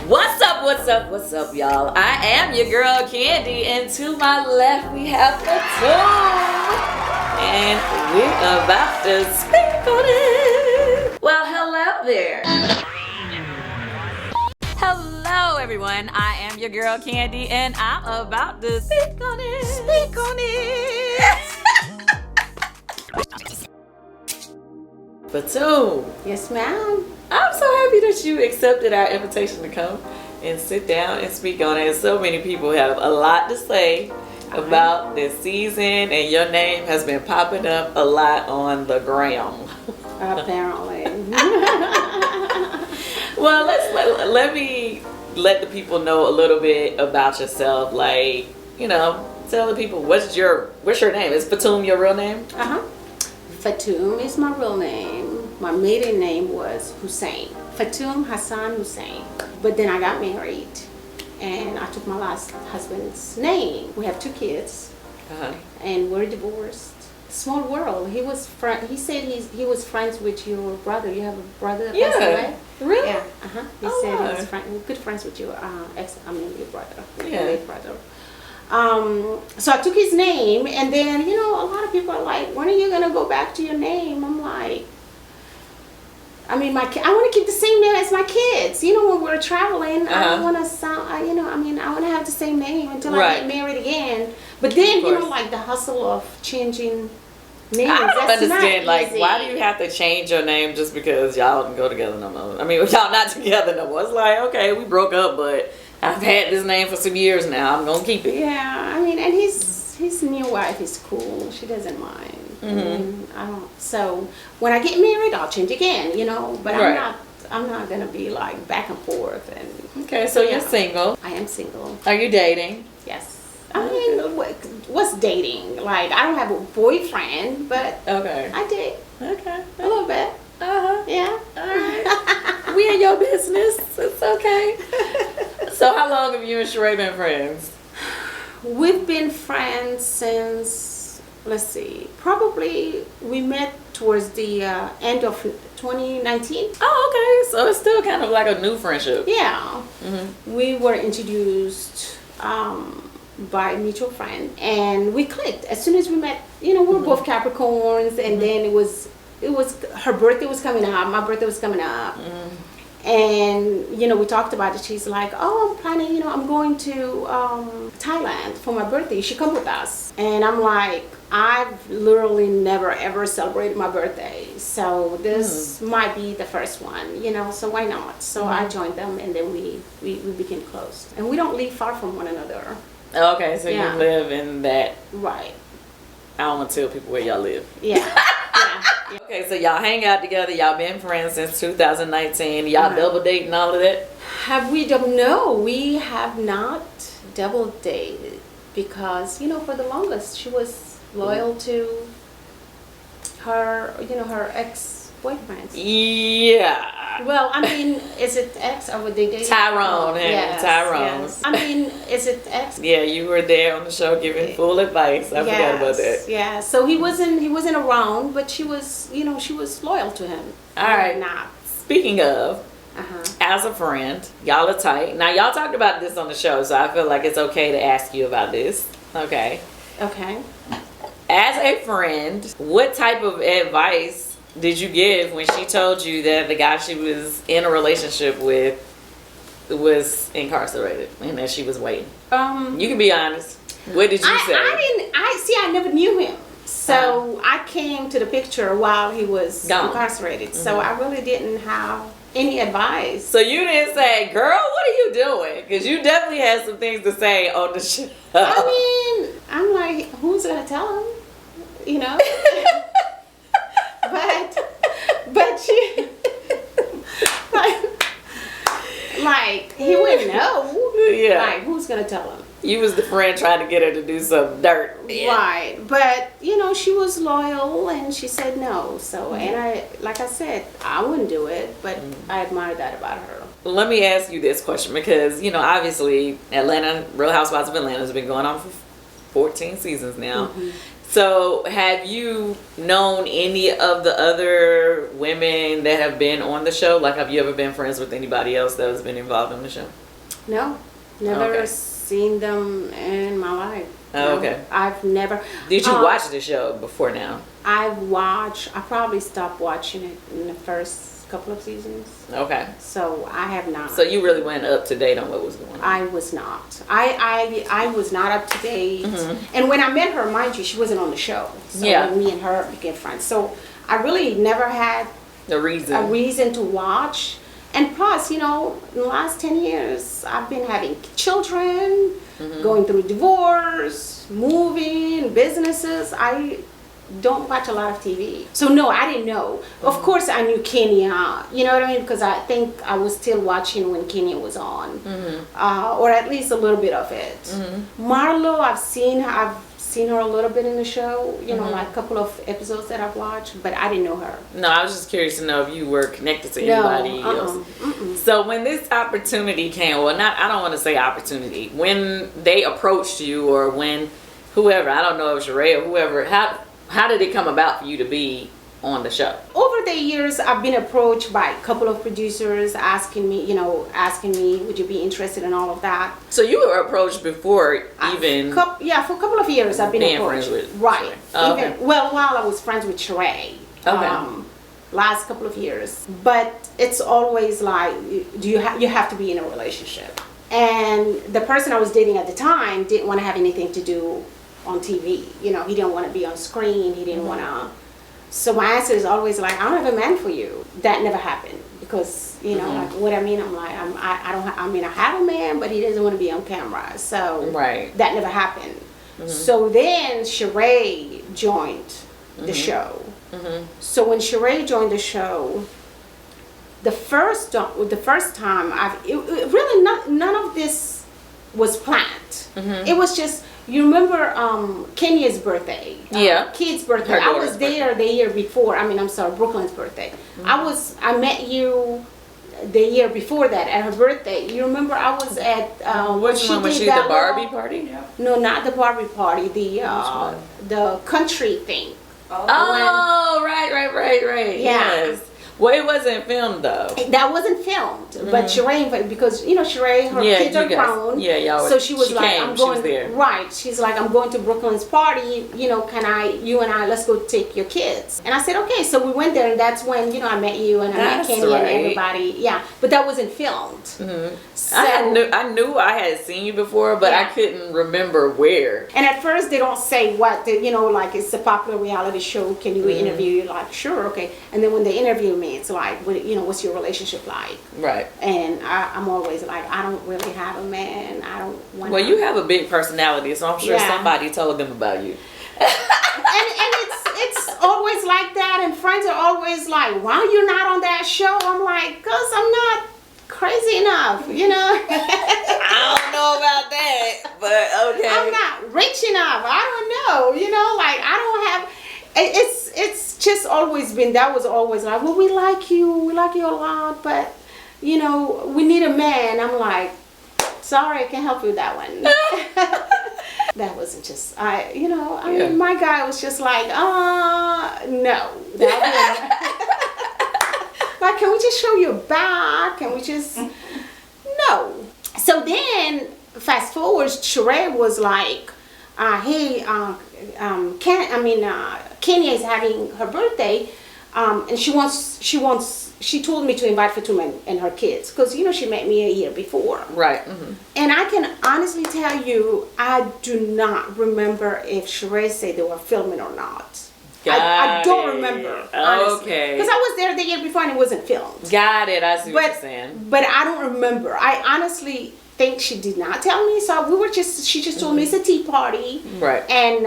What's up, y'all? I am your girl, Candy, and to my left we have Fatum, and we're about to speak on it. Well, hello there. Hello, everyone. I am your girl, Candy, and I'm about to speak on it. Speak on it. Fatum. Yes, ma'am. I'm so happy that you accepted our invitation to come and sit down and speak on it. So many people have a lot to say about this season, and your name has been popping up a lot on the gram. Apparently. Well, let me let the people know a little bit about yourself. Like, you know, tell the people what's your name? Is Fatum your real name? Fatum is my real name. My maiden name was Hussein. Fatum Hassan Hussein. But then I got married and I took my last husband's name. We have 2 kids and we're divorced. Small world. He said he was friends with your brother. You have a brother that passed away? Really? Yeah. He said he was good friends with your your brother. Yeah. Late brother. So I took his name, and then, you know, a lot of people are like, when are you going to go back to your name? I'm like, I want to keep the same name as my kids. You know, when we're traveling, I don't want to sound, I want to have the same name until I get married again. But then, you know, like the hustle of changing names. I don't understand, like, easy. why do you have to change your name just because y'all don't go together no more? I mean, y'all not together no more. It's like, okay, we broke up, but I've had this name for some years now. I'm going to keep it. Yeah, I mean, and his new wife is cool. She doesn't mind. So when I get married, I'll change again, you know. But I'm not gonna be like back and forth. And okay, so you're single. I am single. Are you dating? Yes. I mean, what's dating? Like, I don't have a boyfriend, but I date. Okay. A little bit. Yeah. All right. We in your business. It's okay. So how long have you and Sheree been friends? We've been friends since, let's see, probably we met towards the end of 2019. Oh, okay. So it's still kind of like a new friendship. Yeah. We were introduced by a mutual friend, and we clicked as soon as we met. You know, we were both Capricorns, and then it was her birthday was coming up, my birthday was coming up. And, you know, we talked about it. She's like, oh, I'm planning, you know, I'm going to Thailand for my birthday. You should come with us. And I'm like, I've literally never, ever celebrated my birthday. So this might be the first one, you know, so why not? So I joined them, and then we became close. And we don't live far from one another. Okay, so you live in that. Right. I don't want to tell people where y'all live. Yeah. Okay, so y'all hang out together. Y'all been friends since 2019. Y'all double dating all of that? Have we double? No, we have not double dated because, you know, for the longest she was loyal to her, you know, her ex-boyfriends. Yeah. Well, I mean, is it ex or were they dating? Tyrone. Yes. I mean, is it ex? Yeah, you were there on the show giving full advice. I forgot about that. Yeah. So he wasn't around, but she was, you know, she was loyal to him. All right. Not. Speaking of, as a friend, y'all are tight. Now, y'all talked about this on the show, so I feel like it's okay to ask you about this. Okay. Okay. As a friend, what type of advice did you give when she told you that the guy she was in a relationship with was incarcerated and that she was waiting? You can be honest. What did you say? I never knew him. So I came to the picture while he was incarcerated. So I really didn't have any advice. So you didn't say, girl, what are you doing? Because you definitely had some things to say on the show. I mean, I'm like, who's going to tell him? You know? But she, like, he wouldn't know. Yeah. Like, who's going to tell him? You was the friend trying to get her to do some dirt. Right. But, you know, she was loyal and she said no. So, and like I said, I wouldn't do it, but I admire that about her. Let me ask you this question because, you know, obviously Real Housewives of Atlanta has been going on for 14 seasons now. So, have you known any of the other women that have been on the show? Like, have you ever been friends with anybody else that has been involved in the show? No, never seen them in my life. Oh, okay. I've never. Did you watch the show before now? I probably stopped watching it in the first couple of seasons. Okay. So I have not. So you really went up to date on what was going on? I was not. I was not up to date. And when I met her, mind you, she wasn't on the show. So me and her became friends. So I really never had a reason to watch. And plus, you know, in the last 10 years, I've been having children, going through divorce, moving, businesses. I don't watch a lot of TV. So no, I didn't know. Of course I knew Kenya, you know what I mean? Because I think I was still watching when Kenya was on. Or at least a little bit of it. Marlo, I've seen her a little bit in the show, you know, like a couple of episodes that I've watched, but I didn't know her. No, I was just curious to know if you were connected to anybody else. So when this opportunity came, well, I don't want to say opportunity, when they approached you or when whoever, I don't know if Sheree or whoever, how did it come about for you to be on the show? Over the years, I've been approached by a couple of producers asking me, would you be interested in all of that? So you were approached before even... for a couple of years I've been approached. Right. Oh, okay. While I was friends with Sheree. Okay. Last couple of years. But it's always like, you have to be in a relationship. And the person I was dating at the time didn't want to have anything to do on TV. You know, he didn't want to be on screen. He didn't want to... So my answer is always like, I don't have a man for you. That never happened because, you know, like what I mean, I'm like, I have a man, but he doesn't want to be on camera. So that never happened. So then Sheree joined the show. So when Sheree joined the show, the first time really none of this was planned. It was just, you remember Kenya's birthday? Kid's birthday. I was there the year before. Brooklyn's birthday. I met you the year before that at her birthday. You remember I was at which one was she, the Barbie party? No, not the Barbie party. The country thing. Oh, right. Yes. Well, it wasn't filmed though. That wasn't filmed, but Sheree, because you know Sheree, her kids are grown. So she was like, I'm going. There. Right. She's like, I'm going to Brooklyn's party. You know, you and I, let's go take your kids. And I said, okay. So we went there, and that's when I met you and I met Kenny and everybody. Yeah, but that wasn't filmed. So, I knew I had seen you before, but I couldn't remember where. And at first they don't say what, like it's a popular reality show. Can you interview you? Like, sure, okay. And then when they interview me, it's like, what's your relationship like? Right. And I'm always like, I don't really have a man. I don't want. Well, you have a big personality, so I'm sure somebody told them about you. and it's always like that, and friends are always like, why you're not on that show? I'm like, because I'm not crazy enough, I don't know about that, but okay. I'm not rich enough. I don't know, like I don't have. It's just always been, that was always like, well, we like you a lot, but we need a man. I'm like, sorry, I can't help you with that one. That wasn't just, my guy was just like, no. Like, can we just show your back? Can we just, no. So then, fast forward, Sheree was like, hey, Kenya is having her birthday, and she told me to invite Fatum and her kids, because she met me a year before. Right. And I can honestly tell you, I do not remember if Sheree said they were filming or not. I don't remember, honestly. Okay. Because I was there the year before and it wasn't filmed. Got it. I see what you're saying. But I don't remember. I honestly think she did not tell me. So she just told me it's a tea party. Right. And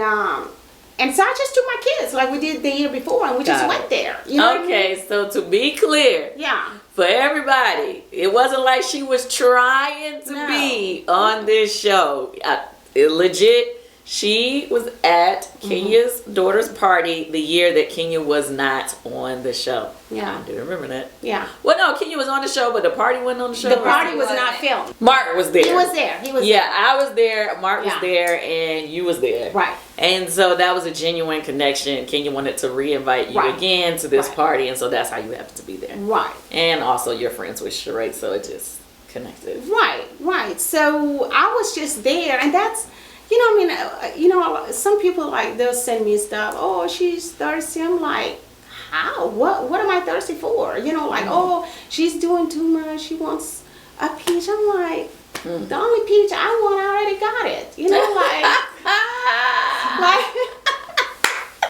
so I just took my kids like we did the year before, and we just went there. You know what I mean? So to be clear, for everybody, it wasn't like she was trying to be on this show. Legit, She was at Kenya's daughter's party the year that Kenya was not on the show. Yeah. I do remember that. Yeah. Well, no, Kenya was on the show, but the party wasn't on the show. The party was not filmed. Mark was there. He was there. Yeah, I was there. Mark was there, and you was there. Right. And so that was a genuine connection. Kenya wanted to re-invite you again to this party, and so that's how you happened to be there. Right. And also, you're friends with Sheree, so it just connected. Right. So I was just there, and that's, some people like they'll send me stuff. Oh, she's thirsty. I'm like, how? What am I thirsty for? Oh, she's doing too much. She wants a peach. I'm like, the only peach I want, I already got it. Like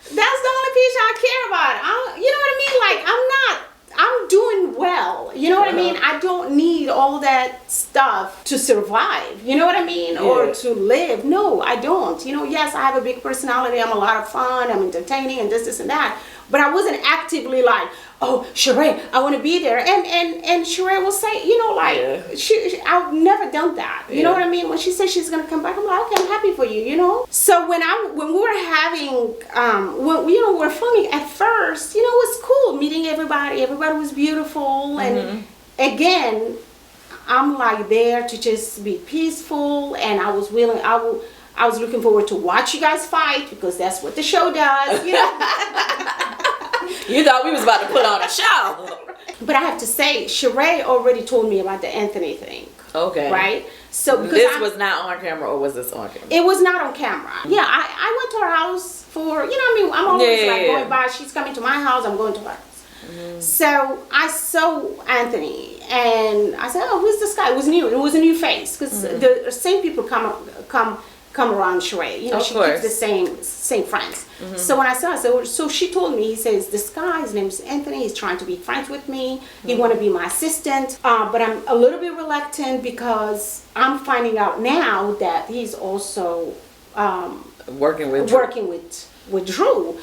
that's the only peach I care about. I'm doing well. You know what I mean? I don't need all that stuff to survive. You know what I mean? Yeah. Or to live. No, I don't. Yes, I have a big personality. I'm a lot of fun. I'm entertaining and this and that. But I wasn't actively like, oh, Sheree, I want to be there. And Sheree will say, I've never done that. You know what I mean? When she says she's going to come back, I'm like, okay, I'm happy for you, So when we were having, we were filming at first, it was cool meeting everybody. Everybody was beautiful. And again, I'm like there to just be peaceful. And I was willing, I was looking forward to watch you guys fight because that's what the show does, You thought we was about to put on a show. But I have to say, Sheree already told me about the Anthony thing. Okay. Right? So because this was not on camera, or was this on camera? It was not on camera. Yeah, I went to her house for, I'm always going by. She's coming to my house, I'm going to her house. So I saw Anthony and I said, oh, who's this guy? It was new. It was a new face because the same people come around Sheree. She keeps the same friends. So when I saw her, so she told me, he says, this guy, his name is Anthony, he's trying to be friends with me. He want to be my assistant. But I'm a little bit reluctant because I'm finding out now that he's also working with Drew.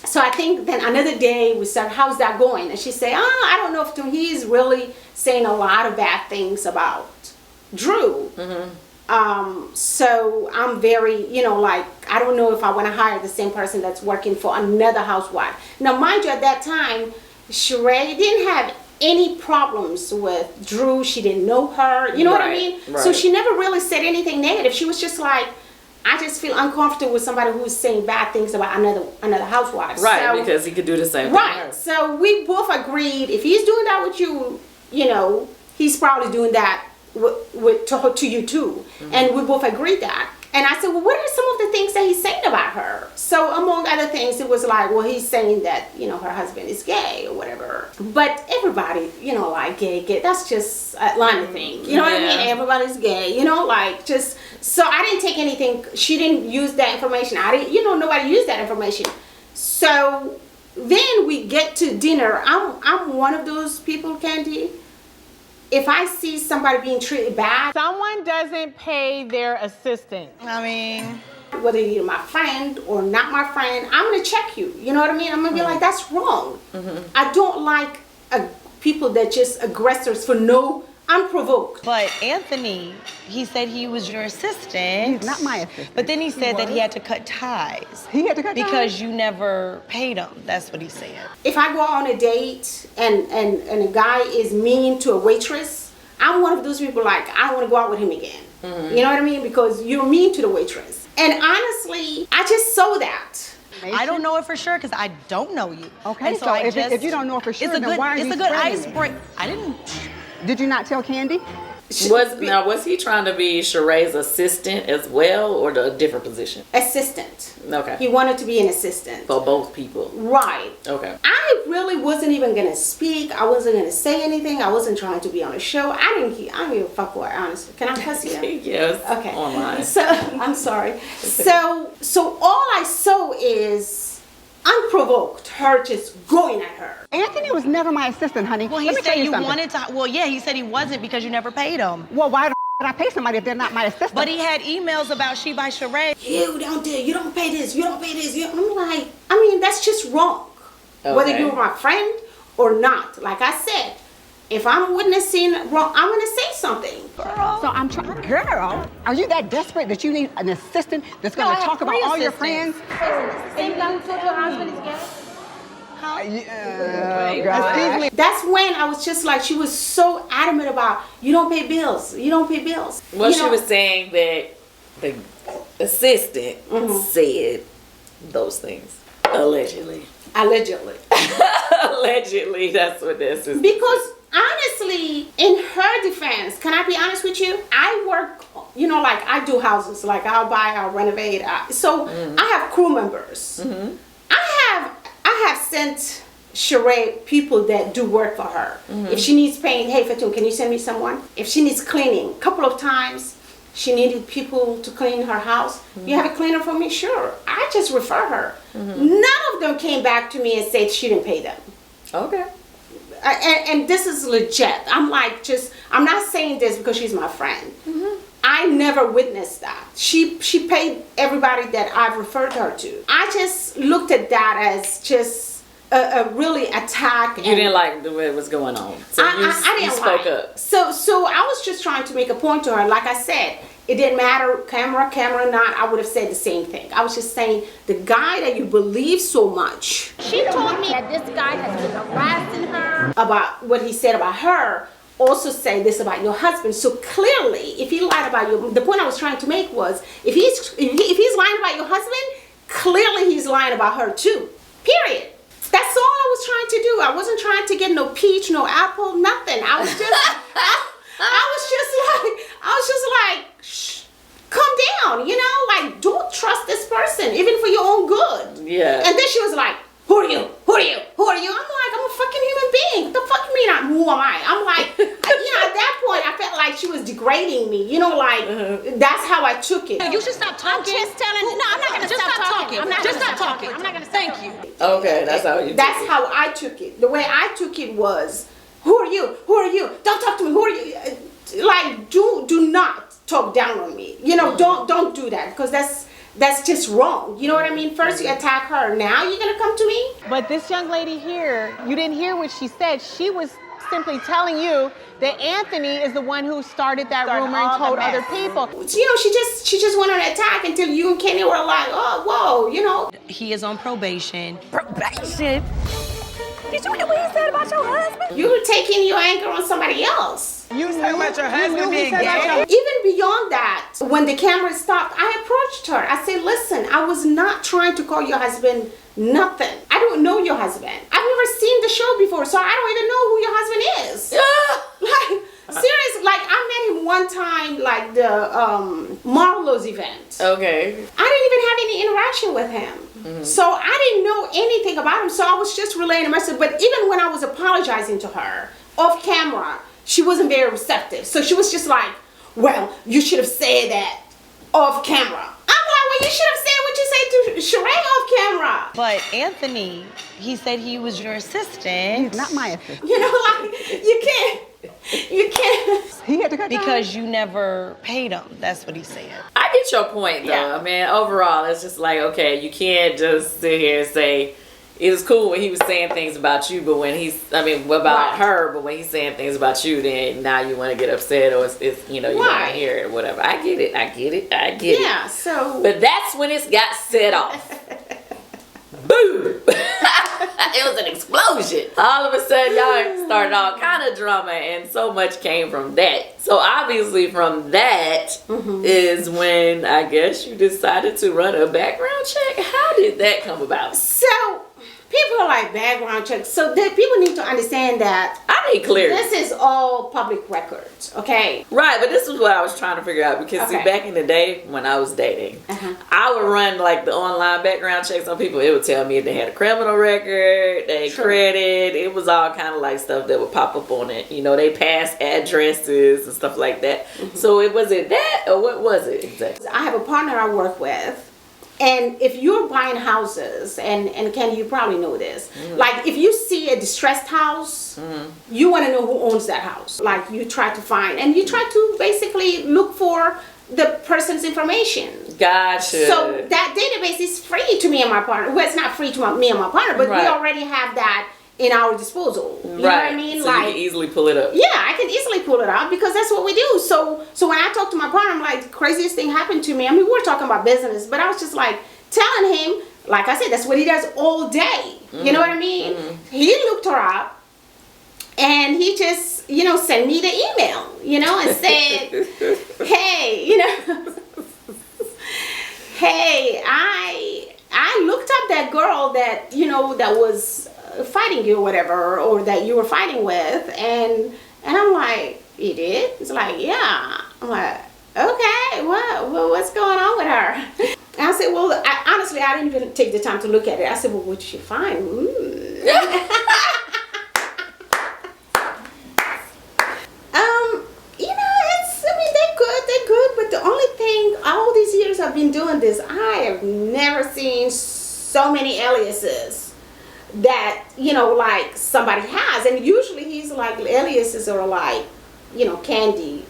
So I think then another day we said, how's that going? And she said, I don't know if he's really saying a lot of bad things about Drew. So I'm very, I don't know if I want to hire the same person that's working for another housewife. Now, mind you, at that time, Sheree didn't have any problems with Drew. She didn't know her. You know what I mean? Right. So she never really said anything negative. She was just like, I just feel uncomfortable with somebody who's saying bad things about another housewife. Right, so, because he could do the same thing. Right. So we both agreed, if he's doing that with you, he's probably doing that to you too. And we both agreed that. And I said, well, what are some of the things that he's saying about her? So among other things, it was like, well, he's saying that, her husband is gay or whatever. But everybody, like gay, that's just Atlanta thing. You know what I mean? Everybody's gay, so I didn't take anything. She didn't use that information. I didn't, nobody used that information. So then we get to dinner. I'm one of those people, Kandi. If I see somebody being treated bad, someone doesn't pay their assistant. I mean, whether you're my friend or not my friend, I'm gonna check you. You know what I mean? I'm gonna be like, that's wrong. I don't like people that just aggressors for no unprovoked. But Anthony, he said he was your assistant. He's not my assistant. But then he said that he had to cut ties. He had to cut ties? Because you never paid him. That's what he said. If I go on a date and a guy is mean to a waitress, I'm one of those people like, I don't want to go out with him again. You know what I mean? Because you're mean to the waitress. And honestly, I just saw that. I don't know it for sure because I don't know you. Okay, so if you don't know it for sure, then why are you spreading it? It's a good icebreaker. I didn't... Did you not tell Kandi? Was he trying to be Sheree's assistant as well, or a different position? Assistant. Okay. He wanted to be an assistant. For both people. Right. Okay. I really wasn't even gonna speak. I wasn't gonna say anything. I wasn't trying to be on a show. I don't give a fuck what, honestly. Can I cuss here? Yes. Okay. Online. So I'm sorry. So all I saw is unprovoked, her just going at her. Anthony was never my assistant, honey. Well, he said you wanted to. Well, yeah, he said he wasn't because you never paid him. Well, why the would I pay somebody if they're not my assistant? But he had emails about She by Sheree. You don't pay this. I'm like, I mean, that's just wrong. Okay. Whether you're my friend or not. Like I said, if I'm witnessing wrong, I'm gonna say something. Girl. So I'm trying. Girl, are you that desperate that you need an assistant that's going to talk about all your friends? Same guy who told your husband is gay? Excuse me. That's when I was just like, she was so adamant about, you don't pay bills. You don't pay bills. Well, You she know? was saying that the assistant said those things. Allegedly. Allegedly. Allegedly, that's what this is. Because honestly, in her defense, can I be honest with you? I work, you know, like I do houses. Like I'll buy, I'll renovate. So I have crew members. I have sent Sheree people that do work for her. If she needs paint, hey Fatum, can you send me someone? If she needs cleaning, a couple of times she needed people to clean her house. You have a cleaner for me? Sure. I just refer her. None of them came back to me and said she didn't pay them. Okay. And this is legit. I'm like, I'm not saying this because she's my friend. I never witnessed that. She paid everybody that I've referred her to. I just looked at that as just a really attack. You didn't like the way it was going on. So I didn't spoke like. up. So I was just trying to make a point to her. Like I said, it didn't matter, camera not, I would have said the same thing. I was just saying, the guy that you believe so much. She told me that this guy has been harassing her about what he said about her. Also say this about your husband. So clearly, if he lied about you, the point I was trying to make was, if he's lying about your husband, clearly he's lying about her too. Period. That's all I was trying to do. I wasn't trying to get no peach, no apple, nothing. I was just, I was just like, shh, calm down, you know, like don't trust this person, even for your own good. Yeah. And then she was like, who are you? Who are you? Who are you? I'm like, I'm a fucking human being. What the fuck you mean? Who am I? I'm like, you know, at that point, I felt like she was degrading me. You know, like that's how I took it. You should stop talking. I'm just telling. No, I'm not gonna Just stop talking. I'm not Just gonna stop talking. I'm not gonna. Thank you. Okay, that's how you took That's it. how I took it. The way I took it was, who are you? Who are you? Don't talk to me. Who are you? Like, do not talk down on me. You know, don't do that, because that's just wrong. You know what I mean? First you attack her, now you're gonna come to me? But this young lady here, you didn't hear what she said. She was simply telling you that Anthony is the one who started that rumor and told other people. You know, she just went on an attack until you and Kenny were like, oh, whoa, you know. He is on probation. Probation? Did you hear what he said about your husband? You were taking your anger on somebody else. You knew about your husband being gay? Even beyond that, when the camera stopped, I approached her. I said, listen, I was not trying to call your husband nothing. I don't know your husband. I've never seen the show before, so I don't even know who your husband is. Like, seriously, like I met him one time, like the Marlo's event. Okay. I didn't even have any interaction with him. So I didn't know anything about him. So I was just relaying a message. But even when I was apologizing to her off camera, she wasn't very receptive. So she was just like, well, you should have said that off camera. I'm like, well, you should have said what you said to Sheree off camera. But Anthony, he said he was your assistant. He's not my assistant. You know, like, you can't. He had to cut Because you never paid him. That's what he said. I get your point, though. Yeah. I mean, overall, it's just like, okay, you can't just sit here and say, it was cool when he was saying things about you, but when about her, but when he's saying things about you, then now you want to get upset, or it's you know, you don't want to hear it or whatever. I get it. Yeah, so. But that's when it got set off. Boom! It was an explosion. All of a sudden, y'all started all kind of drama, and so much came from that. So obviously, from that is when I guess you decided to run a background check. How did that come about? So, people are like background checks. So people need to understand that I need clarity. this is all public records, okay? Right, but this is what I was trying to figure out, because see, Okay. back in the day when I was dating, I would run like the online background checks on people. It would tell me if they had a criminal record, they credit. It was all kind of like stuff that would pop up on it. You know, they past addresses and stuff like that. So was it that, or what was it exactly? I have a partner I work with. And if you're buying houses, and Ken, you probably know this, like if you see a distressed house, you want to know who owns that house. Like you try to find, and you try to basically look for the person's information. Gotcha. So that database is free to me and my partner. Well, it's not free to me and my partner, but we Right. already have that in our disposal. You know what I mean? So you can easily pull it up. Yeah, I can easily pull it out because that's what we do. So when I talk to my partner, I'm like, the craziest thing happened to me. I mean, we're talking about business, but I was just like telling him, like I said, that's what he does all day. You know what I mean? He looked her up and he just, you know, sent me the email, you know, and said, hey, you know, hey, I looked up that girl that, you know, that was fighting you or whatever, or that you were fighting with, and I'm like, you did? It's like, yeah. I'm like, okay, what's going on with her? And I said, well, honestly, I didn't even take the time to look at it. I said, well, what did she find? You know, they're good, but the only thing, all these years I've been doing this, I have never seen so many aliases that, you know, like somebody has. And usually he's like, aliases are like, you know, Kandi,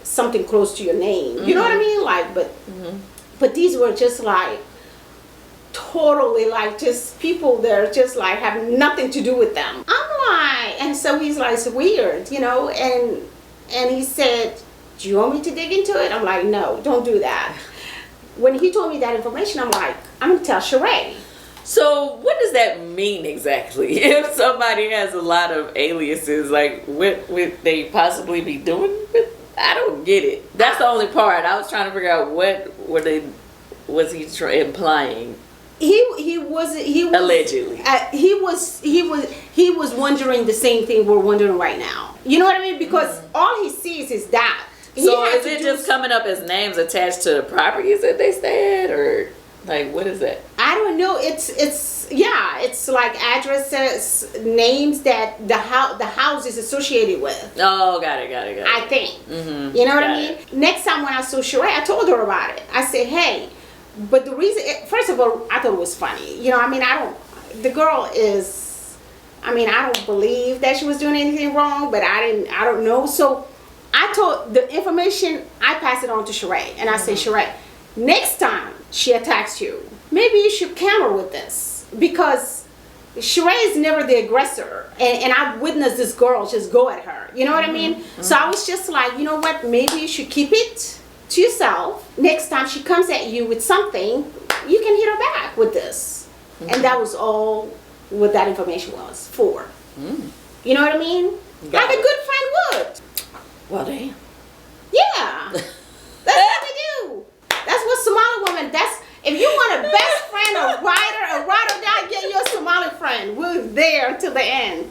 something close to your name. You know what I mean? Like, but these were just like totally like just people that are just like have nothing to do with them. I'm like, and so he's like, it's weird, you know, and he said, do you want me to dig into it? I'm like, no, don't do that. When he told me that information, I'm like, I'm gonna tell Sheree. So what does that mean exactly? If somebody has a lot of aliases, like what would they possibly be doing with? I don't get it. That's the only part. I was trying to figure out what was he implying. He was allegedly. He was wondering the same thing we're wondering right now. You know what I mean? Because all he sees is that. So is it just coming up as names attached to properties that they stay at, or like what is that? I don't know. It's like addresses, names that the house is associated with. Oh, got it. I think. You know what I mean? Next time when I saw Sheree, I told her about it. I said, hey, but the reason, first of all, I thought it was funny. You know, I mean, I don't believe that she was doing anything wrong, but I don't know. So I told the information, I passed it on to Sheree, and I say, Sheree, next time she attacks you, maybe you should counter with this, because Sheree is never the aggressor, and I witnessed this girl just go at her. You know what I mean? So I was just like, you know what? Maybe you should keep it to yourself. Next time she comes at you with something, you can hit her back with this. And that was all what that information was for. You know what I mean? Like a good friend would. Well, damn. Yeah. That's what we do. That's what Somali women, if you want a best friend, a ride or die, get your Somali friend. We're there till the end.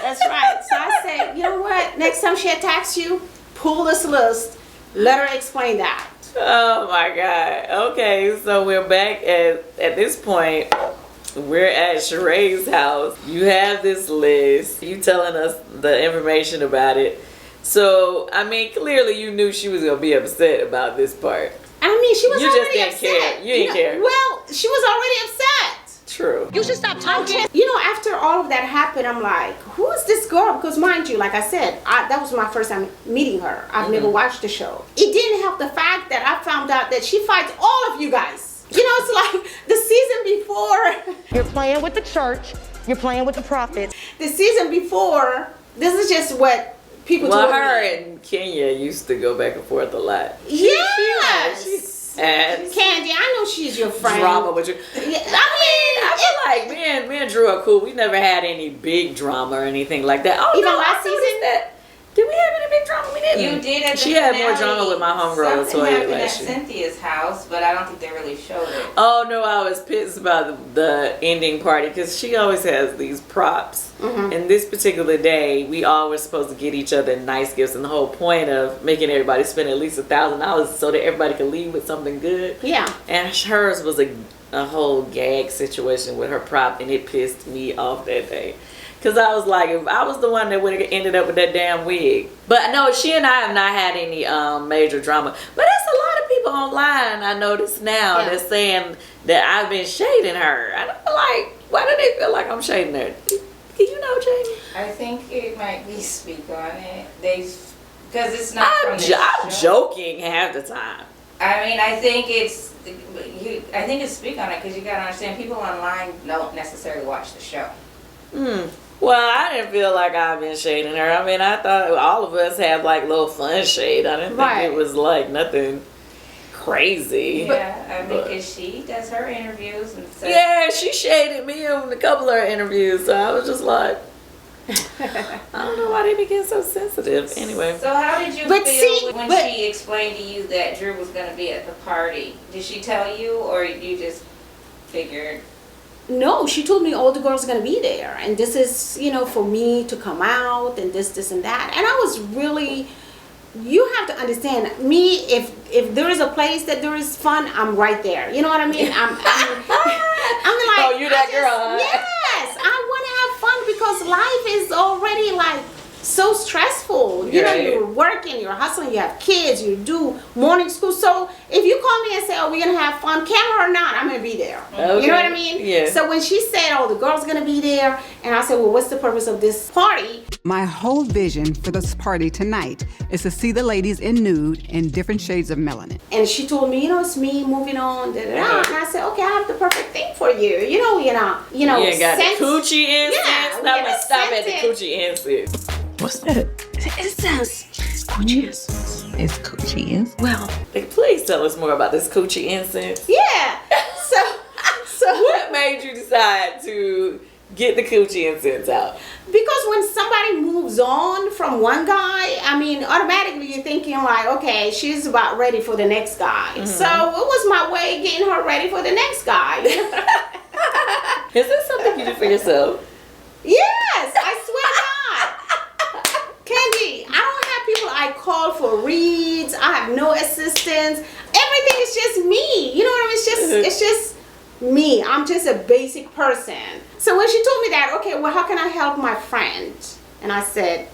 That's right. So I said, you know what? Next time she attacks you, pull this list. Let her explain that. Oh my God. Okay, so we're back at this point. We're at Sheree's house. You have this list. You telling us the information about it. So, I mean, clearly you knew she was going to be upset about this part. I mean, she was already upset. Care. You didn't care. Well, she was already upset. True. You should stop talking. You know, after all of that happened, I'm like, who is this girl? Because mind you, like I said, that was my first time meeting her. I've never watched the show. It didn't help the fact that I found out that she fights all of you guys. You know, it's like the season before. You're playing with the church. You're playing with the prophets. The season before, this is just what people do. Well, her and Kenya used to go back and forth a lot. Yes. And Kandi, I know she's your friend. Drama with you. Yeah, I feel like me and Drew are cool. We never had any big drama or anything like that. Oh, even no, last season. Did we have any big drama? We didn't. You did at the She had more finale. drama with my homegirl. Something happened at Cynthia's house, but I don't think they really showed it. Oh no, I was pissed about the ending party because she always has these props. And this particular day, we all were supposed to get each other nice gifts, and the whole point of making everybody spend at least $1,000 so that everybody could leave with something good. Yeah. And hers was a whole gag situation with her prop, and it pissed me off that day. Because I was like, if I was the one that would have ended up with that damn wig. But no, she and I have not had any major drama. But there's a lot of people online, I notice now, that's saying that I've been shading her. I don't like, why do they feel like I'm shading her? Do you know, Jamie? I think it might be speak on it. Because it's not from the I'm joking half the time. I mean, I think it's speak on it because you got to understand people online don't necessarily watch the show. Well, I didn't feel like I've been shading her. I mean, I thought all of us have like little fun shade. I didn't think it was like nothing crazy. Yeah, I mean, because she does her interviews and stuff. Yeah, she shaded me on a couple of her interviews, so I was just like, I don't know why they be getting so sensitive. Anyway. So how did you feel when she explained to you that Drew was going to be at the party? Did she tell you, or you just figured? No, she told me all the girls are going to be there. And this is, you know, for me to come out and this and that. And I was really, you have to understand, me, if there is a place that there is fun, I'm right there. You know what I mean? I'm like, oh, you that girl. Yes, I want to have fun because life is already like so stressful. You know, you're working, you're hustling, you have kids, you do morning school. So if you call me and say, oh, we're going to have fun, camera or not, I'm going to be there. Okay. You know what I mean? Yeah. So when she said, oh, the girl's going to be there, and I said, well, what's the purpose of this party? My whole vision for this party tonight is to see the ladies in nude in different shades of melanin. And she told me, you know, it's me moving on, da, da, da. And I said, okay, I have the perfect thing for you. You know, You got the coochie incense? Yeah, Now I'm going to stop at the coochie incense. What's that? Incense. It's coochie incense. It's coochie incense. Well, Please tell us more about this coochie incense. Yeah. So what made you decide to get the coochie incense out? Because when somebody moves on from one guy, I mean, automatically you're thinking like, okay, she's about ready for the next guy. So it was my way of getting her ready for the next guy. Is this something you do for yourself? Yes, I swear to God. Kandi, I don't have people I call for reads. I have no assistants. Everything is just me. You know what I mean? It's just me. I'm just a basic person. So when she told me that, okay, well, how can I help my friend? And I said,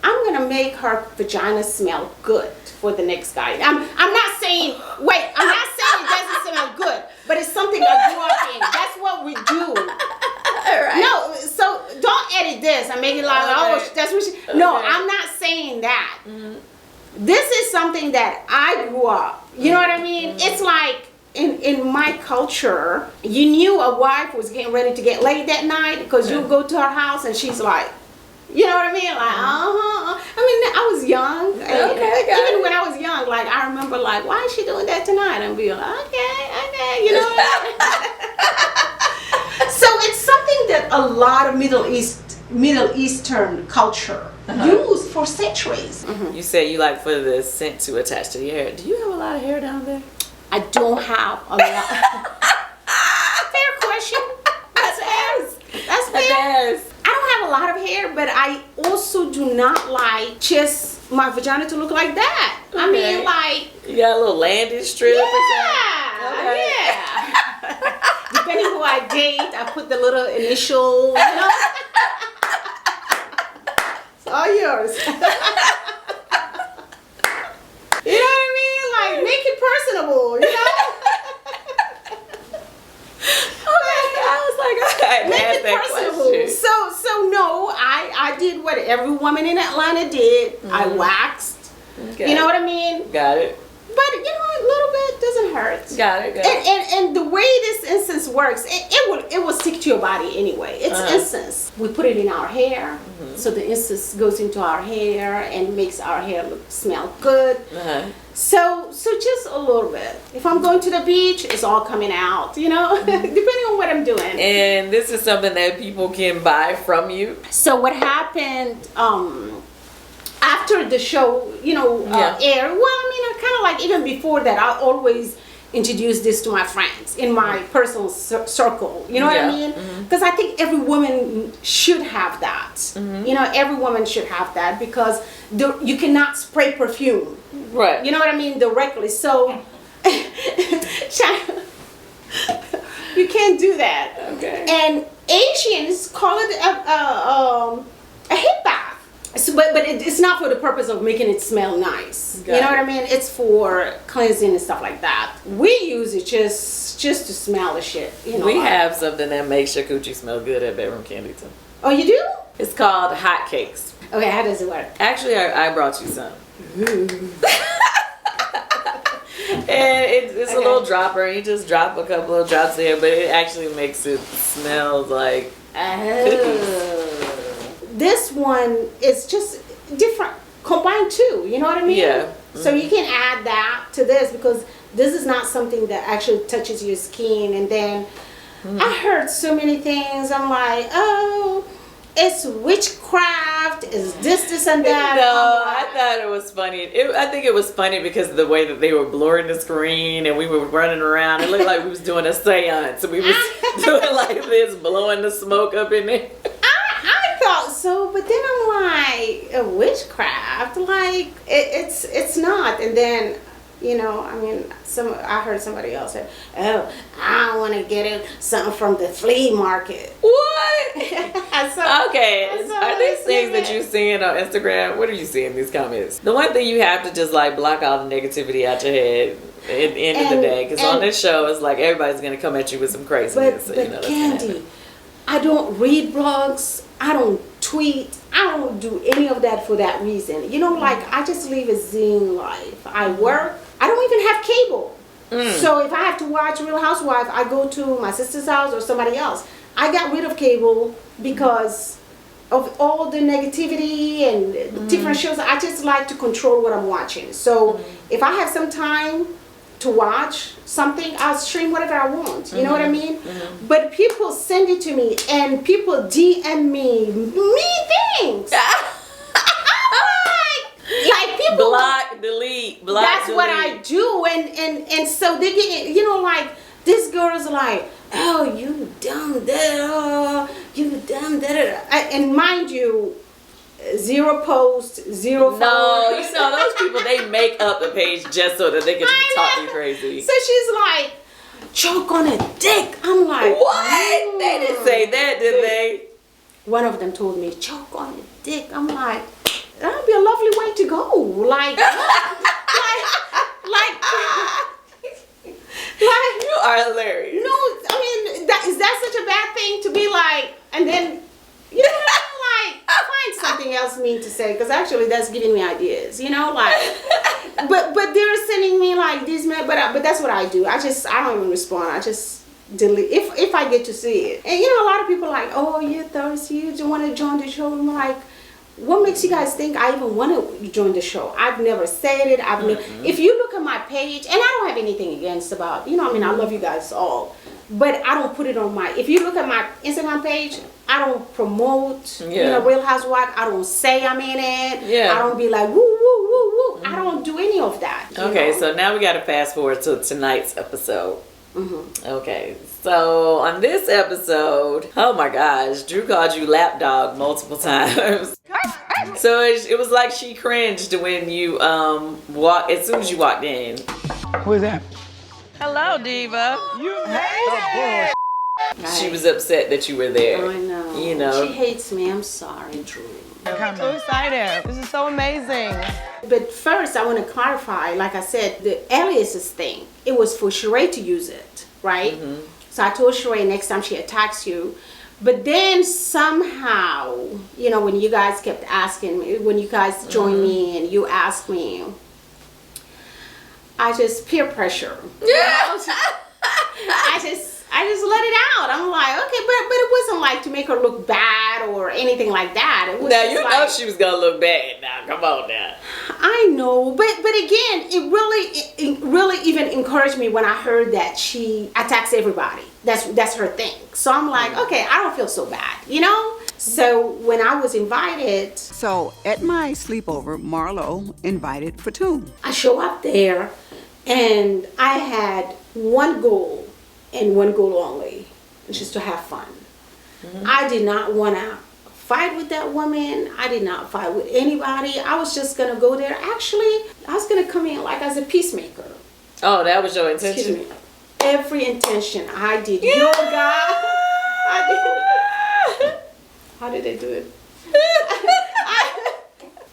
I'm gonna make her vagina smell good for the next guy. I'm not saying it doesn't smell good, but it's something I grew up in. That's what we do. Right. No, so don't edit this and make it like, oh, that's what she. Okay. No, I'm not saying that. This is something that I grew up. You know what I mean? It's like in my culture, you knew a wife was getting ready to get laid that night because you go to her house and she's like, you know what I mean? Like, I mean, I was young. Even when I was young, like, I remember, like, why is she doing that tonight? And be like, okay, you know what I mean? So it's something that a lot of Middle Eastern culture used for centuries. You said you like for the scent to attach to your hair. Do you have a lot of hair down there? I don't have a lot. Fair question. That's fair. I don't have a lot of hair, but I also do not like just my vagina to look like that. Okay. I mean, like, you got a little landing strip or something? Yeah. Depending who I date, I put the little initial, you know. It's all yours. You know what I mean? Like, make it personable, you know? Make it personable. So no, I did what every woman in Atlanta did. I waxed. Okay. You know what I mean? Got it. But you know, a little bit doesn't hurt. Got it. And the way this incense works, it will stick to your body anyway. It's incense. We put it in our hair, so the incense goes into our hair and makes our hair smell good. So just a little bit. If I'm going to the beach, it's all coming out, you know, depending on what I'm doing. And this is something that people can buy from you. So what happened after the show, you know, aired? Well, I mean, I kind of like, even before that, I always introduce this to my friends in my personal circle. You know what I mean? Because I think every woman should have that. You know, every woman should have that because you cannot spray perfume. Right. You know what I mean? Directly. So you can't do that. Okay. And Asians call it a hip bath. So, but it's not for the purpose of making it smell nice. You know what I mean? It's for cleansing and stuff like that. We use it just to smell the shit. You know. We have something that makes your coochie smell good at Bedroom Candy too. Oh, you do? It's called Hot Cakes. Okay, how does it work? Actually, I brought you some. And it's a little dropper, and you just drop a couple of drops there, but it actually makes it smell like This one is just different, combined too. You know what I mean? Yeah. Mm-hmm. So you can add that to this because this is not something that actually touches your skin. And then I heard so many things. I'm like, oh, it's witchcraft. Is this and that? No, I thought it was funny. I think it was funny because of the way that they were blurring the screen and we were running around. It looked like we was doing a seance. We was doing like this, blowing the smoke up in there. I thought so, but then I'm like, a witchcraft? Like, it's not. And then, you know, I mean, I heard somebody else say, oh, I want to get it something from the flea market. What? Okay. I Are these things that you seeing on Instagram? What are you seeing in these comments? The one thing you have to just like block all the negativity out your head at the end of the day. Because on this show, it's like everybody's going to come at you with some craziness. But so, you know, Kandi, I don't read blogs. I don't tweet. I don't do any of that for that reason. You know, like, I just live a zine life. I work. I don't even have cable. So if I have to watch Real Housewives, I go to my sister's house or somebody else. I got rid of cable because of all the negativity and different shows. I just like to control what I'm watching. So if I have some time to watch something, I'll stream whatever I want. You know what I mean? But people send it to me and people DM me mean things. Like people block, delete, block, that's delete. what I do, and so they get, you know, like this girl's like, oh, you done that, you done that, and mind you, 0 posts, 0 No, followers. you know those people, they make up the page just so that they can talk you crazy. So she's like, choke on a dick. I'm like, What? They didn't say that, did they? One of them told me, choke on a dick. I'm like, that'd be a lovely way to go. Like, like, You are hilarious. no, I mean, is that such a bad thing to be like, and then, you know, like, find something else mean to say, because actually that's giving me ideas, you know, like, but they're sending me like these, but that's what I do. I don't even respond. I just delete if I get to see it. And you know, a lot of people are like, oh, you're thirsty, you don't want to join the show. I'm like, what makes you guys think I even want to join the show? I've never said it. If you look at my page, and I don't have anything against about, you know, I mean, I love you guys all, but I don't put it on my, if you look at my Instagram page, I don't promote, you know, Real Housewives. I don't say I'm in it. Yeah. I don't be like, woo, woo, woo, woo. I don't do any of that. Okay, know? so now we got to fast forward to tonight's episode. Okay, so on this episode, oh my gosh, Drew called you lapdog multiple times. So it was like she cringed when you as soon as you walked in. Who is that? Hello, Diva. You made it! She was upset that you were there. I know. You know. She hates me. I'm sorry, Drew. I'm so excited. This is so amazing. But first, I want to clarify, like I said, the aliases thing, it was for Sheree to use it, right? So I told Sheree next time she attacks you. But then somehow, you know, when you guys kept asking me, when you guys joined me and you asked me, I just peer pressure. I just let it out. I'm like, okay, but it wasn't like to make her look bad or anything like that. It was Now just you know she was gonna look bad. Now come on now. I know, but again, it really even encouraged me when I heard that she attacks everybody. That's her thing. So I'm like, okay, I don't feel so bad, you know? So when I was invited, So at my sleepover, Marlo invited Fatum. I show up there and I had one goal and one goal only, just to have fun. I did not want to fight with that woman. I did not fight with anybody. I was just going to go there. Actually, I was going to come in like as a peacemaker. Oh, that was your intention? Excuse me. Every intention. I did yoga. How did I do it?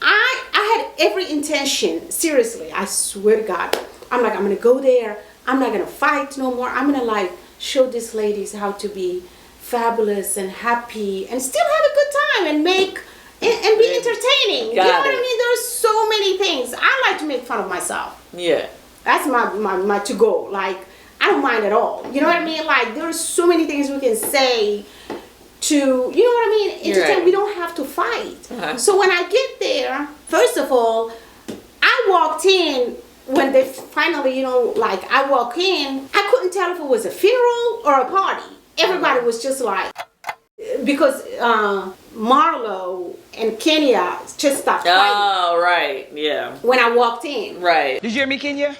I had every intention. Seriously, I swear to God. I'm like, I'm going to go there. I'm not going to fight no more. I'm going to like show these ladies how to be fabulous and happy and still have a good time and make and be entertaining. You know what I mean? There's so many things. I like to make fun of myself. Yeah. That's my to go. Like, I don't mind at all. You know what I mean? Like, there's so many things we can say to, you know what I mean? Entertain. Right. We don't have to fight. So when I get there, first of all, I walked in when they finally, you know, like I walk in, I couldn't tell if it was a funeral or a party. Everybody was just like, because Marlo and Kenya just stopped fighting. Oh, right. Yeah. When I walked in. Right. Did you hear me, Kenya?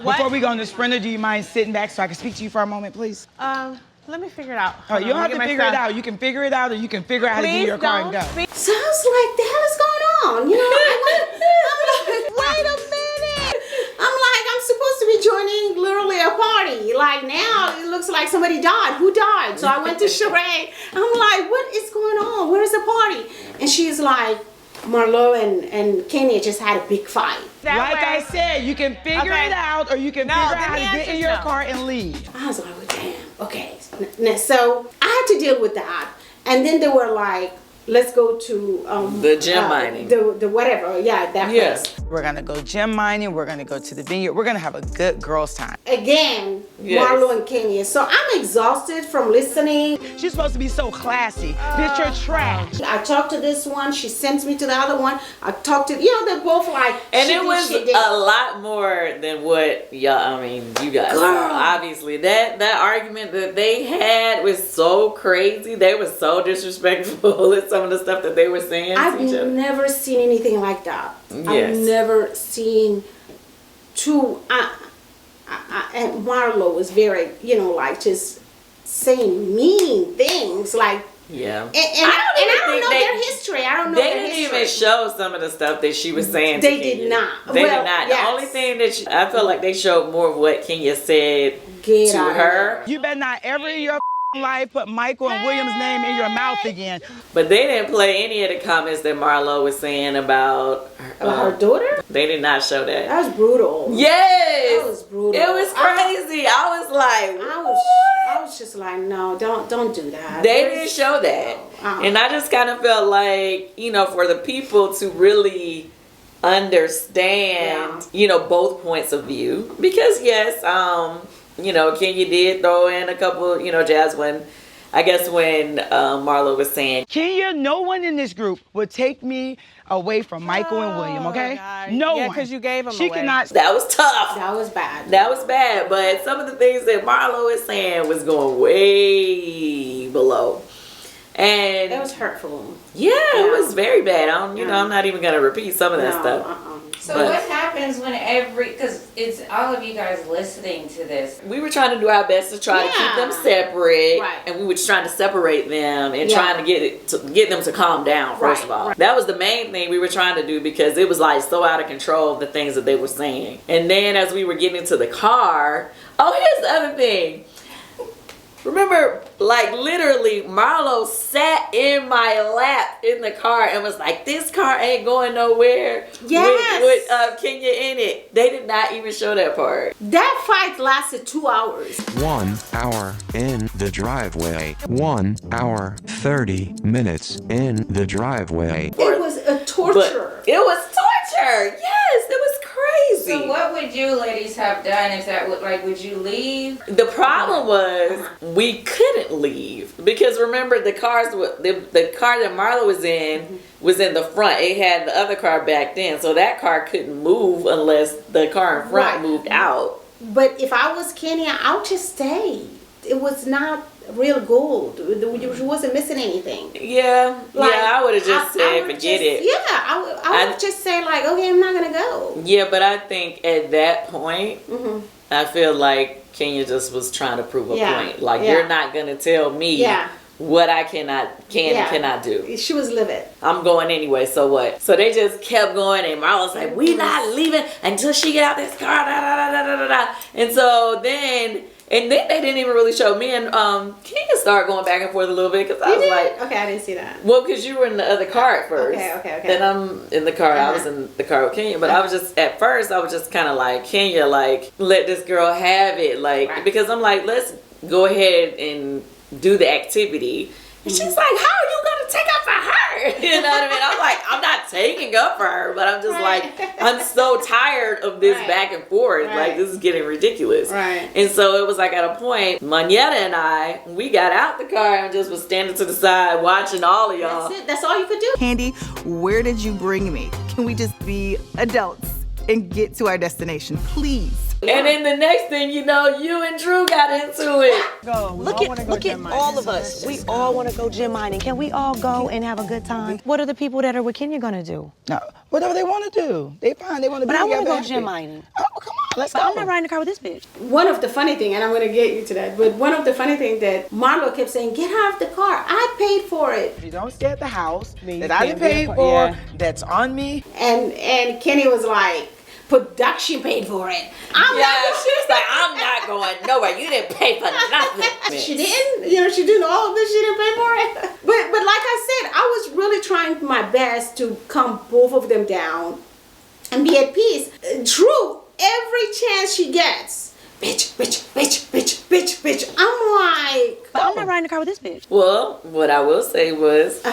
What? Before we go on the sprinter, do you mind sitting back so I can speak to you for a moment, please? Let me figure it out. Oh, you don't have to figure it out. You can figure it out, or you can figure out how to get in your car and go. So I was like, the hell is going on? You know, I'm like, Wait a minute. I'm like, I'm supposed to be joining literally a party. Like now it looks like somebody died. Who died? So I went to Sheree. I'm like, what is going on? Where's the party? And she's like, Marlo and Kenya just had a big fight. Like I said, you can figure it out, or you can figure out how to get in your car and leave. I was like, well, damn, okay. So I had to deal with that. And then they were like, let's go to the gem mining. The whatever, that place. We're gonna go gem mining, we're gonna go to the vineyard, we're gonna have a good girls' time. Again, Marlo and Kenya. So I'm exhausted from listening. She's supposed to be so classy. Bitch, you're trash. I talked to this one, she sends me to the other one. I talked to, you know, they're both like, and it was a lot more than what you guys saw. Obviously, that argument that they had was so crazy. They were so disrespectful at some of the stuff that they were saying. I've never seen anything like that. Yes. I've never seen two. And Marlo was very, you know, like just saying mean things, like. Yeah. And I don't know their history. I don't know they their didn't history. even show some of the stuff that she was saying. They to did Kenya. not. They Well, did not. yes. The only thing that I felt like they showed more of what Kenya said Get to out of her. You better not ever in your life put Michael and William's name in your mouth again. But they didn't play any of the comments that Marlo was saying about her daughter. They did not show that. That was brutal. Yes, that was brutal. It was crazy. I was like, I was just like, no, don't do that. They didn't show that, and I just kind of felt like, you know, for the people to really understand, you know, both points of view, because yes, you know, Kenya did throw in a couple, you know, jabs when Marlo was saying, Kenya, no one in this group would take me away from Michael and William, okay? No one. because you gave them She away. cannot. that was tough. That was bad. That was bad, but some of the things that Marlo is saying was going way below. And That was hurtful. Yeah, it was very bad. I'm not even gonna repeat some of that stuff. So what happens when because it's all of you guys listening to this? We were trying to do our best to try to keep them separate, and we were trying to separate them and trying to get them to calm down. First of all, that was the main thing we were trying to do, because it was like so out of control, the things that they were saying. And then as we were getting into the car, here's the other thing. Remember, like literally, Marlo sat in my lap in the car and was like, "This car ain't going nowhere." Yes. With Kenya in it. They did not even show that part. That fight lasted 2 hours. 1 hour in the driveway. 1 hour 30 minutes in the driveway. It was a torture. It was torture. Yes, it was crazy. So what would you ladies have done if that would you leave? The problem was we couldn't leave, because remember the car that Marlo was in the front. It had the other car backed in, so that car couldn't move unless the car in front moved out. But if I was Kenya, I would just stay. It was not real gold. You wasn't missing anything. Yeah, I would have just said forget it. Yeah, I would just say like, okay, I'm not gonna go. Yeah, but I think at that point, I feel like Kenya just was trying to prove a point. Like, you're not gonna tell me what I cannot do. She was livid. I'm going anyway, so what? So they just kept going, and Marlo's like, we not leaving until she get out this car, da, da, da, da, da, da. And so then they didn't even really show me and Kenya started going back and forth a little bit, because I was like, okay, I didn't see that. well, because you were in the other car at first. Okay. Then I'm in the car. I was in the car with Kenya, but I was just at first I was just kind of like, Kenya, like, let this girl have it, like, because I'm like, let's go ahead and do the activity. And she's like, how are you gonna take up for her? You know what I mean? I'm like, I'm not taking up for her, but I'm just like, I'm so tired of this back and forth. Like, this is getting ridiculous. Right. And so it was like at a point, Manetta and we got out the car and just was standing to the side watching all of y'all. That's it. That's all you could do. Kandi, where did you bring me? Can we just be adults and get to our destination, please? And then the next thing you know, you and Drew got into it. Look at all of us. We all want to go gym mining. Can we all go and have a good time? What are the people that are with Kenya gonna do? No, whatever they want to do. They fine. They want to be But I together. want to go happy. gym mining. Oh, come on, let's But go. I'm not riding the car with this bitch. One of the funny thing, and I'm gonna get you to that, but one of the funny thing that Marlo kept saying, get out of the car. I paid for it. If you don't stay at the house Then that you I can't didn't pay be a for, part- that's on me. And Kenny was like, production paid for it. I'm Yeah, not. she was like, I'm not going nowhere. You didn't pay for nothing. She didn't, she did all of this. She didn't pay for it. But like I said, I was really trying my best to calm both of them down and be at peace. Drew, every chance she gets, bitch, bitch, bitch, bitch, bitch, bitch. I'm like, But I'm not riding the car with this bitch. Well, what I will say was,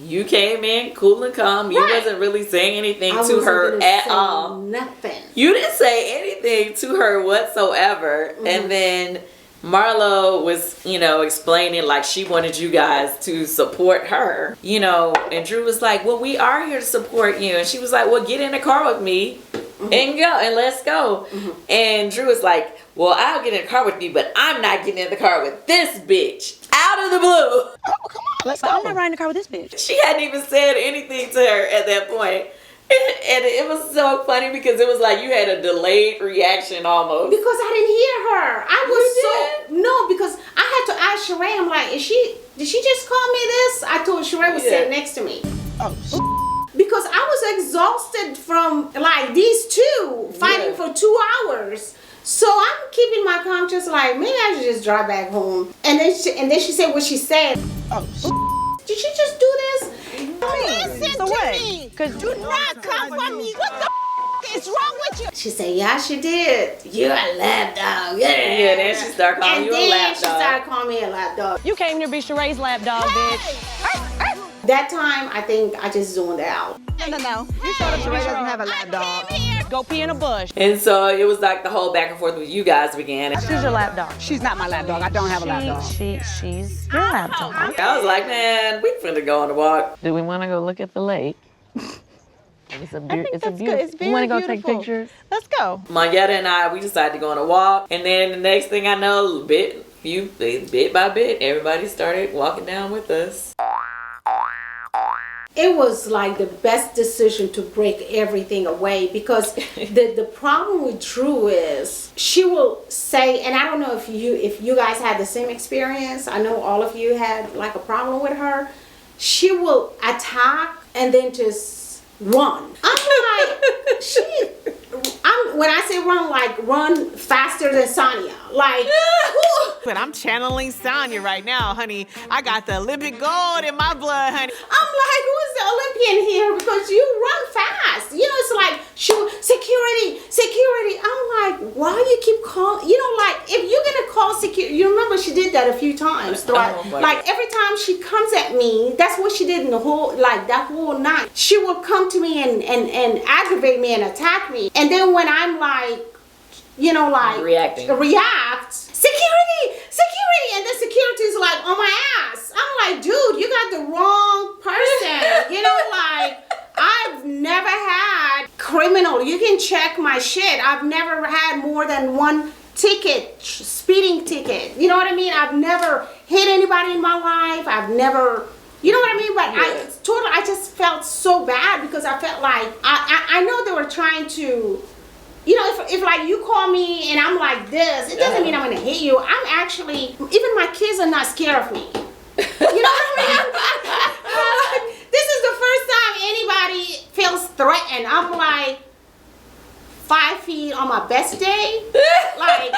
you came in cool and calm. You wasn't really saying anything I to wasn't her gonna at say all. Nothing. You didn't say anything to her whatsoever. And then Marlo was, explaining like she wanted you guys to support her, and Drew was like, well, we are here to support you. And she was like, well, get in the car with me and go, and let's go. And Drew was like, well, I'll get in the car with you, but I'm not getting in the car with this bitch. Out of the blue. Oh, come on, let's But go. I'm not riding the car with this bitch. She hadn't even said anything to her at that point. And it was so funny because it was like you had a delayed reaction almost. Because I didn't hear her. No, because I had to ask Sheree. I'm like, did she just call me this? I told Sheree was sitting next to me. Oh, Because I was exhausted from like these two fighting for 2 hours. So I'm keeping my calm, just like maybe I should just drive back home. And then she said what she said. oh, Did she just do this? Listen So to what? me. Because Do not come for me. What the is wrong with you? She said, yeah, she did. You're a lap dog. Yeah, then she started calling And you a then lap she dog. started calling me a lap dog. You came here to be Sheree's lap dog, bitch. That time, I think I just zoned out. No. You showed up. Sheree doesn't have a lap dog. Go pee in a bush. And so it was like the whole back and forth with you guys began. She's your lap dog. She's not my lap dog. I don't have a lap dog. She's your lap dog. I was like, man, we finna go on a walk. Do we want to go look at the lake? It's a beautiful. It's very You want to go take beautiful. pictures? Let's go. Manetta and I, we decided to go on a walk. And then the next thing I know, bit by bit, everybody started walking down with us. It was like the best decision to break everything away because the problem with Drew is she will say, and I don't know if you guys had the same experience. I know all of you had like a problem with her. She will attack and then just run. I'm like, when I say run, like run faster than Sonya. Like, But I'm channeling Sonya right now, honey. I got the Olympic gold in my blood, honey. I'm like, who is the Olympian here? Because you run fast. It's like, security. I'm like, why do you keep calling? Like, if you're going to call security, you remember she did that a few times. Throughout. Like, every time she comes at me, that's what she did in that whole night. She will come to me and aggravate me and attack me. And then when I'm like, react, security, and the security's like on my ass. I'm like, dude, you got the wrong person. Like, I've never had criminal. You can check my shit. I've never had more than one ticket, speeding ticket. You know what I mean? I've never hit anybody in my life. I've never, you know what I mean? But I just felt so bad because I felt like, I know they were trying to, if like you call me and I'm like this, it doesn't mean I'm gonna hit you. I'm actually, even my kids are not scared of me. You know what I mean? This is the first time anybody feels threatened. I'm like 5 feet on my best day, like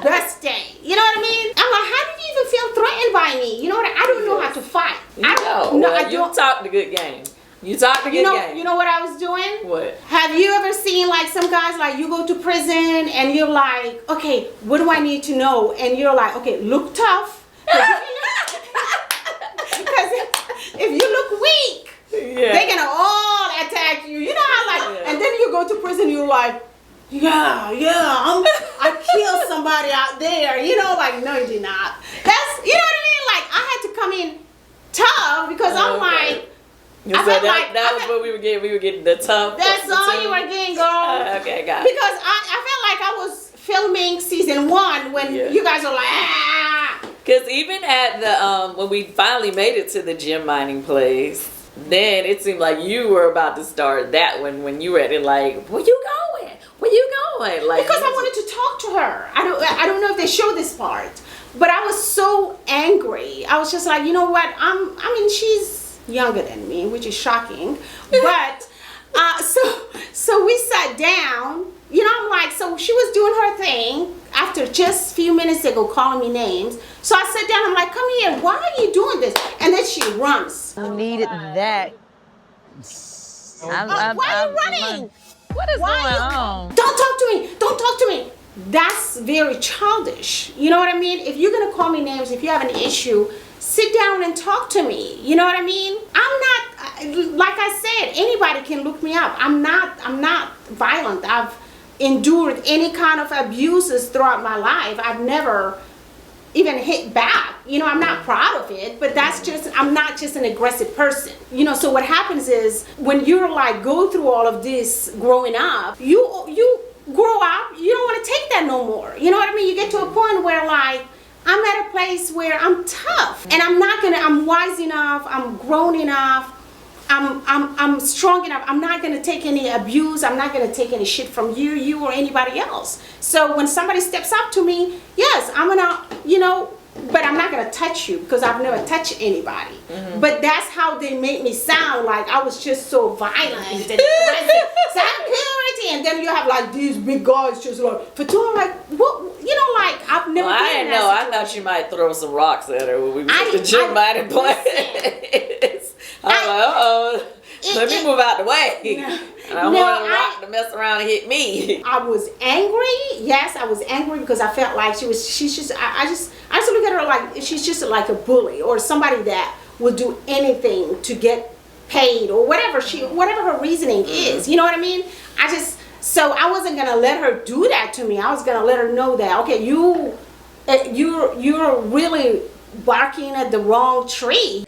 best day. You know what I mean? I'm like, how did you even feel threatened by me? You know what? I don't know how to fight. You talked a good game. You talked a good game. You know what I was doing? What? Have you ever seen like some guys like you go to prison and you're like, okay, what do I need to know? And you're like, okay, look tough. Because if you look weak, they're gonna all attack you. You know how and then you go to prison, you're like, I killed somebody out there. You know, like, no, you did not. That's, you know what I mean? Like, I had to come in tough because I'm like, that was what we were getting. We were getting the tough. That's all you were getting, girl. Okay, got it. Because I felt like I was filming season 1 when you guys are like, Because even at the when we finally made it to the gem mining place, then it seemed like you were about to start that one when you were at it. Like, where you going? Where you going? Like, because I wanted to talk to her. I don't know if they show this part, but I was so angry. I was just like, you know what? I mean, she's younger than me, which is shocking. But so we sat down. You know, I'm like, so she was doing her thing after just a few minutes ago calling me names. So I sat down, I'm like, come here, why are you doing this? And then she runs. You needed that. Why are you running? What is going on? Don't talk to me. Don't talk to me. That's very childish. You know what I mean? If you're going to call me names, if you have an issue, sit down and talk to me. You know what I mean? I'm not, like I said, anybody can look me up. I'm not violent. I've endured any kind of abuses throughout my life. I've never even hit back. You know, I'm not proud of it, but that's just, I'm not just an aggressive person. You know, so what happens is when you're like, go through all of this growing up, you grow up, you don't want to take that no more. You know what I mean? You get to a point where like, I'm at a place where I'm tough and I'm wise enough, I'm grown enough, I'm strong enough. I'm not going to take any abuse. I'm not going to take any shit from you or anybody else. So when somebody steps up to me, yes, I'm going to, you know, but I'm not going to touch you because I've never touched anybody. But that's how they made me sound, like I was just so violent and aggressive. Security. And then you have like these big guys just like, Fatum, like, what, you know, like I've never been I didn't know. I thought you might throw some rocks at her when we were at the gym mining place. I was like, uh-oh, let me move out the way. I don't want a rock to mess around and hit me. I was angry. Yes, I was angry because I felt like I just look at her like she's just like a bully or somebody that will do anything to get paid or whatever her reasoning is. You know what I mean? So I wasn't gonna let her do that to me. I was gonna let her know that, okay, you're really barking at the wrong tree.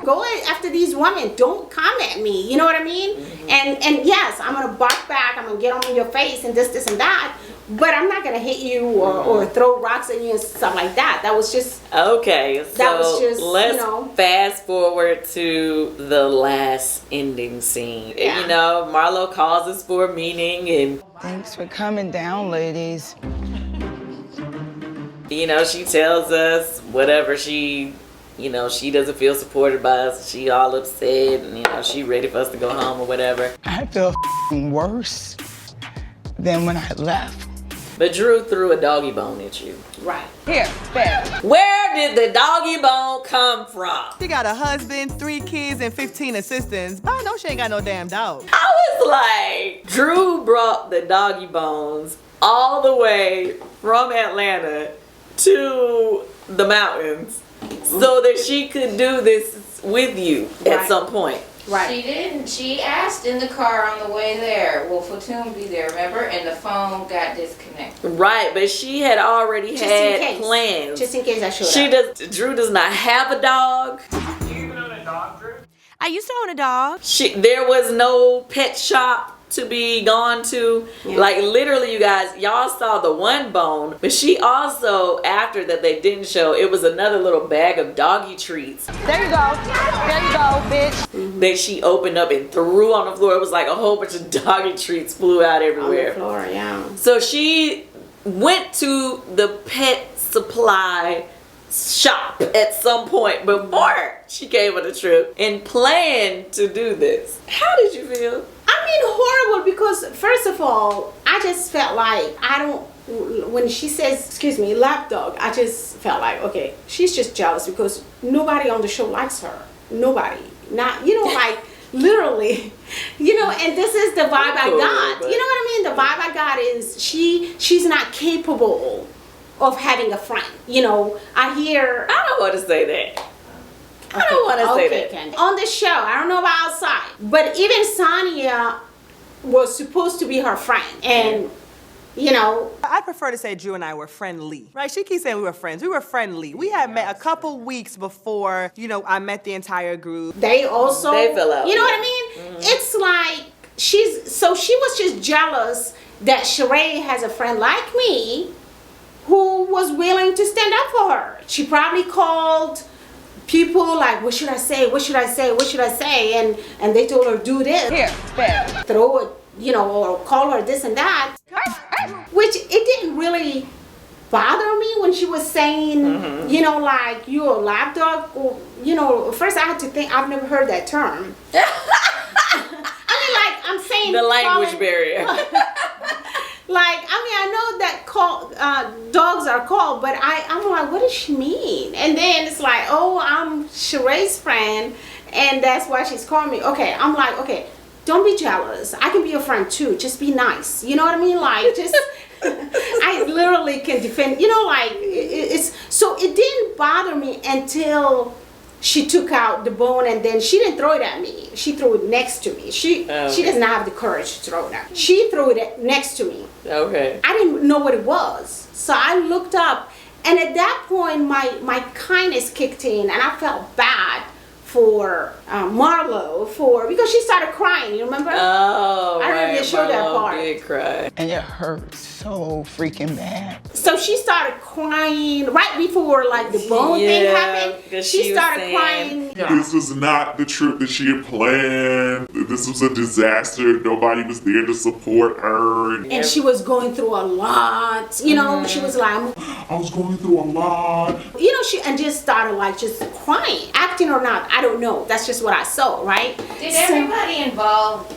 Go after these women. Don't come at me. You know what I mean? And yes, I'm gonna bark back. I'm gonna get on your face and this and that. But I'm not gonna hit you or throw rocks at you and stuff like that. That was just okay. So that was just, let's you know, fast forward to the last ending scene. Yeah. You know, Marlo calls us for a meeting and thanks for coming down, ladies. You know, she tells us whatever she doesn't feel supported by us. She all upset and, you know, she ready for us to go home or whatever. I feel worse than when I left. But Drew threw a doggy bone at you. right. Here, there. Where did the doggy bone come from? She got a husband, 3 kids, and 15 assistants. But I know she ain't got no damn dog. I was like, Drew brought the doggy bones all the way from Atlanta to the mountains so that she could do this with you at some point. Right. She didn't. She asked in the car on the way there, will Fatum be there, remember? And the phone got disconnected. Right, but she had already had plans. Just in case I showed up. Drew does not have a dog. Do you even own a dog, Drew? I used to own a dog. There was no pet shop to be gone to. Yeah. Like literally, you guys, y'all saw the one bone, but she also, after that they didn't show, it was another little bag of doggy treats. There you go. There you go, bitch. That she opened up and threw on the floor. It was like a whole bunch of doggy treats flew out everywhere. On the floor, yeah. So she went to the pet supply shop at some point before she came on the trip and planned to do this. How did you feel? I mean, horrible, because first of all, I just felt like when she says, excuse me, lapdog, I just felt like, okay, she's just jealous because nobody on the show likes her. Nobody. Not, you know, like literally, you know, and this is the vibe I got. You know what I mean? The vibe I got is she's not capable of having a friend. You know, I don't want to say that. I don't want to say that. Kandi. On the show, I don't know about outside, but even Sonia was supposed to be her friend, and you know. I prefer to say Drew and I were friendly, right? She keeps saying we were friends. We were friendly. We had met a couple weeks before, you know, I met the entire group. They also, they fell out. You know what I mean? It's like she was just jealous that Sheree has a friend like me who was willing to stand up for her. She probably called people like, what should I say? What should I say? What should I say? And they told her, do this. Here, throw it, you know, or call her this and that. Which it didn't really bother me when she was saying, you know, like, you're a lapdog. Or, you know, first I had to think, I've never heard that term. I mean, like, I'm saying the language barrier. Like, I mean, I know that dogs are called, but I'm like, what does she mean? And then it's like, oh, I'm Sheree's friend, and that's why she's calling me. Okay, I'm like, okay, don't be jealous. I can be your friend too. Just be nice. You know what I mean? Like, just, I literally can defend, you know, like, so it didn't bother me until she took out the bone, and then she didn't throw it at me. She threw it next to me. She doesn't have the courage to throw it at me. She threw it next to me. Okay. I didn't know what it was. So I looked up, and at that point my kindness kicked in, and I felt bad for Marlo because she started crying. You remember? Oh, I don't know if they showed that Marlo part. did cry. And it hurt so freaking bad. So she started crying right before like the bone thing happened. She started crying. This was not the trip that she had planned. This was a disaster. Nobody was there to support her. And she was going through a lot. You know, she was like, I was going through a lot. You know, she just started like just crying, acting or not. I don't know. That's just what I saw, right? Did everybody involved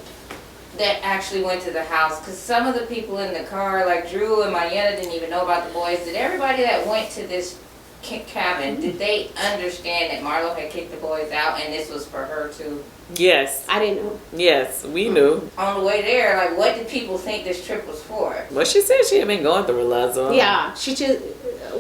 that actually went to the house? Because some of the people in the car, like Drew and Marietta, didn't even know about the boys. Did everybody that went to this cabin, did they understand that Marlo had kicked the boys out and this was for her to? Yes. I didn't know. Yes, we knew. On the way there, like, what did people think this trip was for? Well, she said she had been going through a lot. So yeah, she just,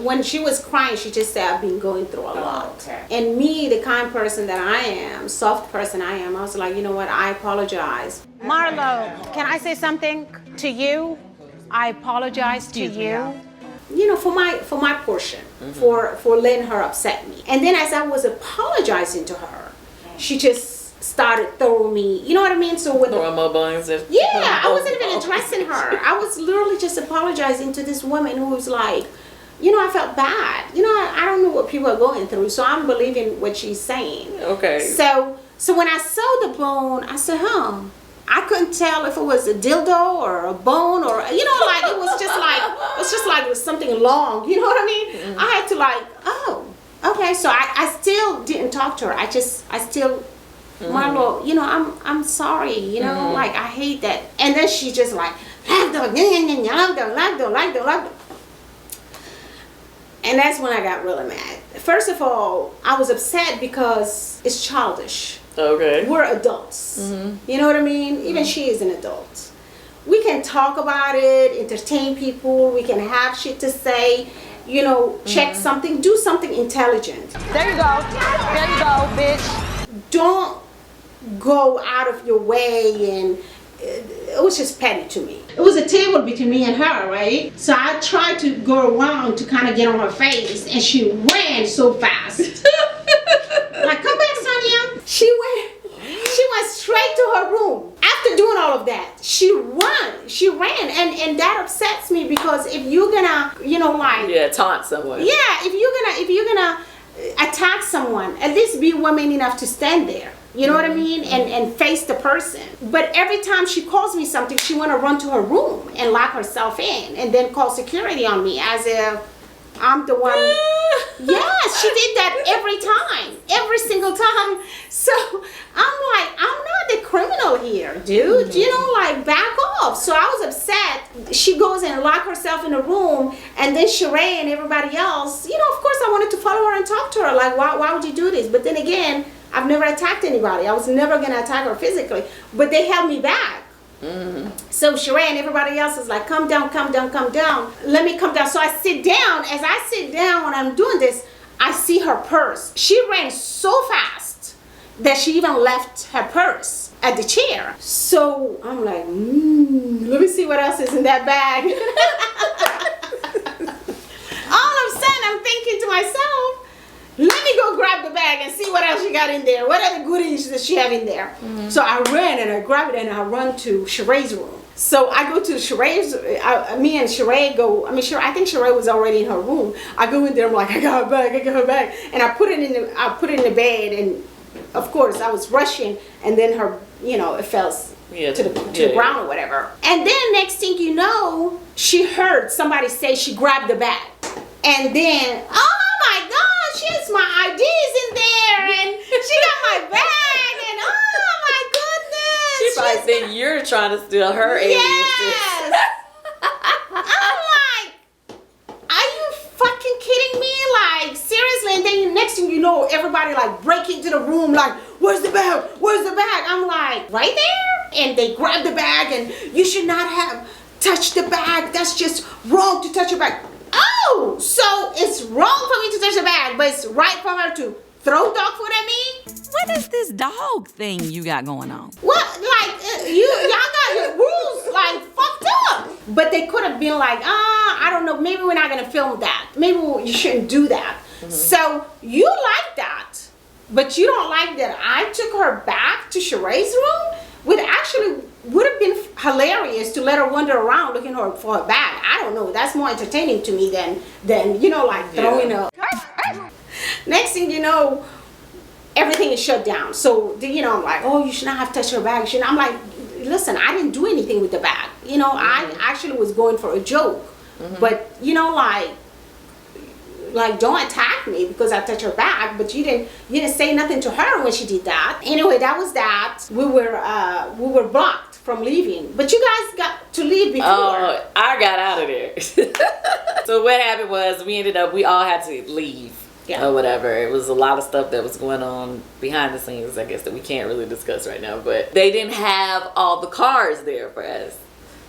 when she was crying, she just said, I've been going through a lot. Okay. And me, the kind person that I am, soft person I am, I was like, you know what, I apologize. Marlo, can I say something to you? I apologize to you. You know, for my portion, for letting her upset me. And then as I was apologizing to her, she just started throwing me, you know what I mean? So when throwing more bones. Yeah, I wasn't even addressing her. I was literally just apologizing to this woman who was like, you know, I felt bad. You know, I don't know what people are going through, so I'm believing what she's saying. Okay. So when I saw the bone, I said, I couldn't tell if it was a dildo or a bone or, you know, like it was just like it was something long. You know what I mean? I had to like, oh, okay. So I still didn't talk to her. I still, Marlo, you know, I'm sorry. You know, like I hate that. And then she just like, and that's when I got really mad. First of all, I was upset because it's childish. Okay. We're adults. You know what I mean? Even she is an adult. We can talk about it, entertain people, we can have shit to say, you know, check something, do something intelligent. There you go, bitch. Don't go out of your way, and it was just petty to me. It was a table between me and her, right? So I tried to go around to kind of get on her face, and she ran so fast. Like, come back, Sonia. She went straight to her room. After doing all of that, she ran, and that upsets me because if you're gonna, you know, like taunt someone. Yeah, if you're gonna attack someone, at least be woman enough to stand there. You know what I mean? And face the person. But every time she calls me something, she want to run to her room and lock herself in and then call security on me as if I'm the one. Yes, she did that every single time. So I'm like, I'm not the criminal here, dude. You know, like, back off. So I was upset. She goes and lock herself in a room, and then Sheree and everybody else, you know, of course I wanted to follow her and talk to her. Like, why would you do this? But then again, I've never attacked anybody. I was never going to attack her physically. But they held me back. So Sheree and everybody else is like, come down, come down, come down. Let me come down. So I sit down. As I sit down and I'm doing this, I see her purse. She ran so fast that she even left her purse at the chair. So I'm like, let me see what else is in that bag. All of a sudden, I'm thinking to myself, let me go grab the bag and see what else she got in there. What other goodies does she have in there? So I ran and I grabbed it and I run to Sheree's room. So I go to Sheree's, me and Sheree go, I think Sheree was already in her room. I go in there, I'm like, I got her bag. And I put it in the bed, and of course I was rushing, and then her, it fell to the ground or whatever. And then next thing you know, she heard somebody say she grabbed the bag. And then, oh my gosh, she's my IDs in there, and she got my bag, and oh my goodness. She probably think you're trying to steal her aliases. Yes. I'm like, are you fucking kidding me? Like, seriously? And then next thing you know, everybody like break into the room like, where's the bag? Where's the bag? I'm like, right there? And they grab the bag, and you should not have touched the bag. That's just wrong to touch your bag. Oh, so it's wrong for me to touch the bag, but it's right for her to throw dog food at me? What is this dog thing you got going on? What? Like, y'all got your rules, like, fucked up. But they could have been like, I don't know, maybe we're not going to film that. Maybe you shouldn't do that. So you like that, but you don't like that I took her back to Sheree's room? Would have been hilarious to let her wander around looking for her bag. I don't know. That's more entertaining to me than like throwing a... Next thing you know, everything is shut down. So, I'm like, oh, you should not have touched her bag. I'm like, listen, I didn't do anything with the bag. I actually was going for a joke. But, like, don't attack me because I touched her bag, but you didn't say nothing to her when she did that. Anyway, that was that. We were blocked from leaving, but you guys got to leave before. Oh, I got out of there. So what happened was we all had to leave. Or whatever. It was a lot of stuff that was going on behind the scenes, I guess, that we can't really discuss right now, but they didn't have all the cars there for us.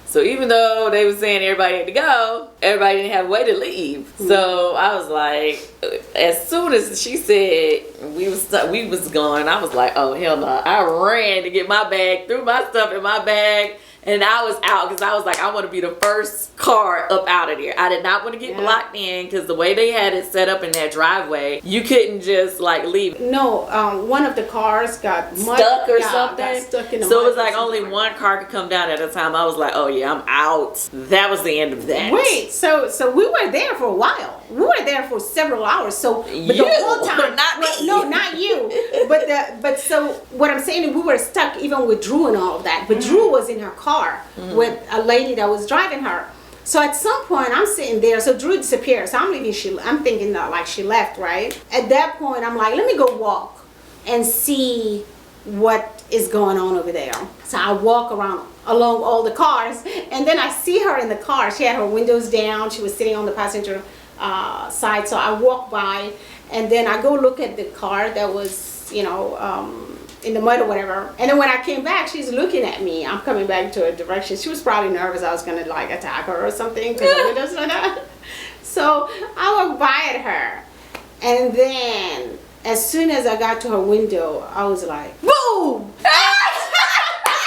So even though they were saying everybody had to go, everybody didn't have a way to leave. So I was like, as soon as she said we was gone, I was like, oh hell no. I ran to get my bag, threw my stuff in my bag, and I was out because I was like, I want to be the first car up out of there. I did not want to get blocked in because the way they had it set up in that driveway, you couldn't just like leave. No, one of the cars got stuck or something. Got stuck in the so it was like only one car could come down at a time. I was like, oh yeah, I'm out. That was the end of that. Wait, so we were there for a while. We were there for several hours. So but the whole time, not me. No, not you. But so what I'm saying is we were stuck even with Drew and all of that. But Drew was in her car with a lady that was driving her. So at some point I'm sitting there, so Drew disappeared. So I'm thinking that like she left, right? At that point I'm like, let me go walk and see what is going on over there. So I walk along all the cars, and then I see her in the car. She had her windows down. She was sitting on the passenger side. So I walk by, and then I go look at the car that was, in the mud or whatever. And then when I came back, she's looking at me. I'm coming back to her direction. She was probably nervous I was gonna like attack her or something because the windows were down. So I walked by at her, and then as soon as I got to her window, I was like, boom!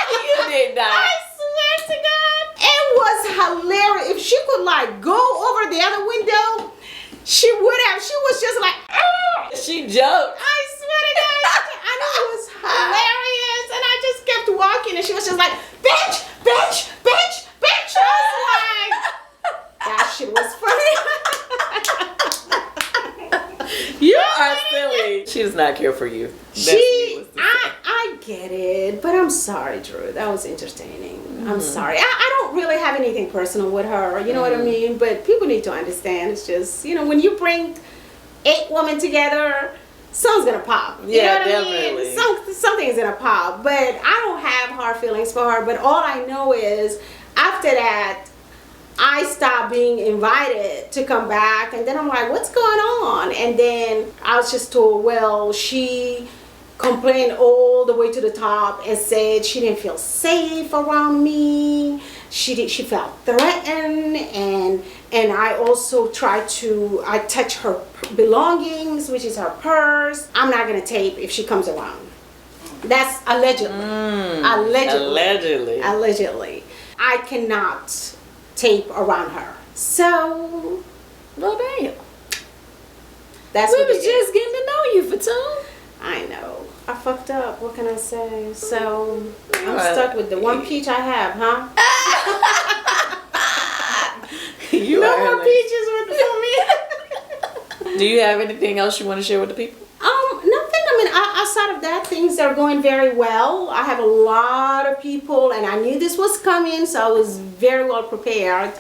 You did not. I swear to God, it was hilarious. If she could like go over the other window, she would have. She was just like, she jumped. I swear to God, I know it was hilarious, and I just kept walking, and she was just like, bitch, bitch, bitch, bitch. I was like, that shit was funny. You are silly. She does not care for you. I get it, but I'm sorry, Drew. That was entertaining. I'm sorry. I don't really have anything personal with her. You know what I mean? But people need to understand. It's just, when you bring 8 women together, something's gonna pop. You know what definitely. I mean? Something's gonna pop. But I don't have hard feelings for her. But all I know is after that, I stopped being invited to come back, and then I'm like, what's going on? And then I was just told, well, she complained all the way to the top and said she didn't feel safe around me. She felt threatened, and And I also I touch her belongings, which is her purse. I'm not gonna tape if she comes around. That's allegedly. Allegedly. I cannot tape around her. So, well, damn. That's we what was it just is. getting to know you, Fatum. I know. I fucked up. What can I say? So, I'm Right. stuck with the one peach I have, huh? You no are more like- peaches for me. Do you have anything else you want to share with the people? Nothing. I mean, outside of that, things are going very well. I have a lot of people, and I knew this was coming, so I was very well prepared.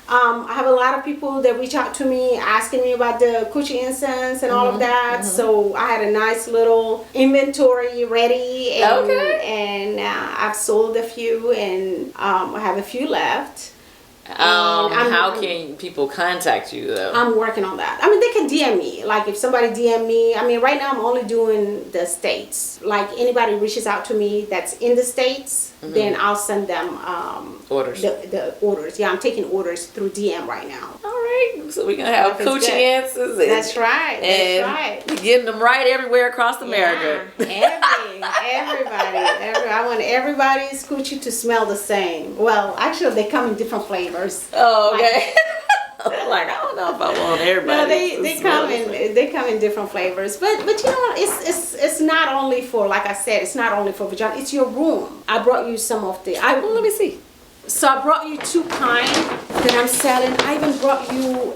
I have a lot of people that reach out to me asking me about the coochie incense and all of that. So I had a nice little inventory ready, and I've sold a few, and I have a few left. How can people contact you though? I'm working on that. I mean, they can DM me. Like if somebody DM me, I mean, right now I'm only doing the States. Like anybody reaches out to me that's in the States, then I'll send them orders. The orders. Yeah, I'm taking orders through DM right now. All right, so we're gonna have coochie answers. That's right. That's right. Getting them right everywhere across America. Everybody. I want everybody's coochie to smell the same. Well, actually, they come in different flavors. Oh, okay. Like I don't know if I want everybody. No, they come in different flavors. But you know what? It's not only for, like I said, it's not only for vagina. It's your room. I brought you some of the. Let me see. So I brought you two kind that I'm selling. I even brought you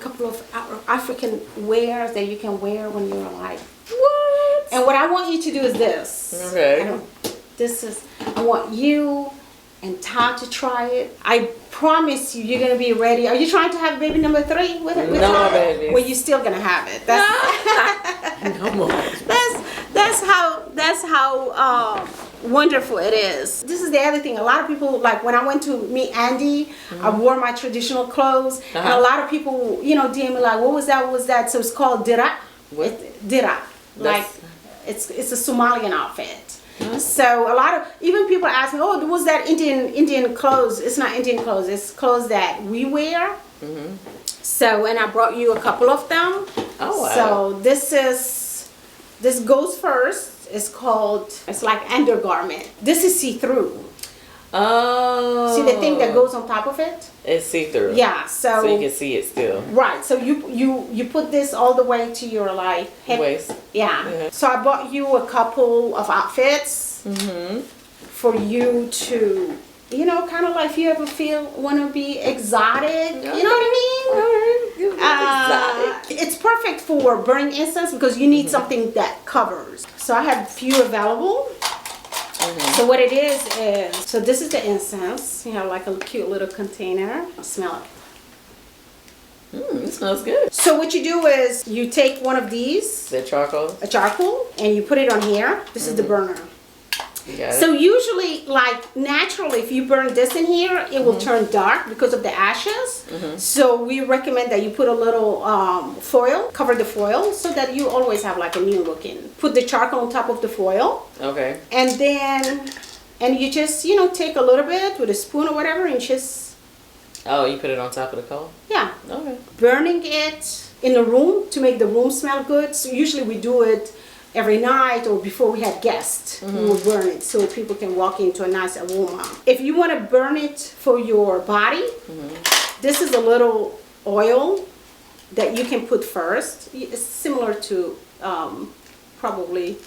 couple of African wares that you can wear when you're like, what? And what I want you to do is this. Okay. I want you and Todd to try it. I promise you're gonna be ready. Are you trying to have baby number 3 with No Todd? more babies. Well, you're still gonna have it. No more. That's how wonderful it is. This is the other thing. A lot of people, like when I went to meet Andy, I wore my traditional clothes, and a lot of people, DM me like, "What was that? What was that?" So it's called dira. Dira, like it's a Somalian outfit. So a lot of even people ask me, "Oh, was that Indian clothes?" It's not Indian clothes. It's clothes that we wear. So, and I brought you a couple of them. Oh, wow. So this goes first. It's like undergarment. This is see-through. Oh. See the thing that goes on top of it? It's see-through. Yeah, so you can see it still. Right. So you put this all the way to your hip. Waist. Yeah. So I bought you a couple of outfits for you to, kind of like if you ever want to be exotic, you know what I mean? It's perfect for burning incense because you need something that covers. So I have a few available. So what it is so this is the incense. You have like a cute little container. Smell it. It smells good. So what you do is you take one of these. The charcoal? A charcoal, and you put it on here. This is the burner. Got So it. usually, like naturally, if you burn this in here, it will turn dark because of the ashes. So we recommend that you put a little foil, cover the foil, so that you always have like a new looking. Put the charcoal on top of the foil. Okay. And then, you just, take a little bit with a spoon or whatever and just... Oh, you put it on top of the coal? Yeah. Okay. Burning it in the room to make the room smell good. So usually we do it every night or before we have guests. We will burn it so people can walk into a nice aroma. If you want to burn it for your body, this is a little oil that you can put first. It's similar to probably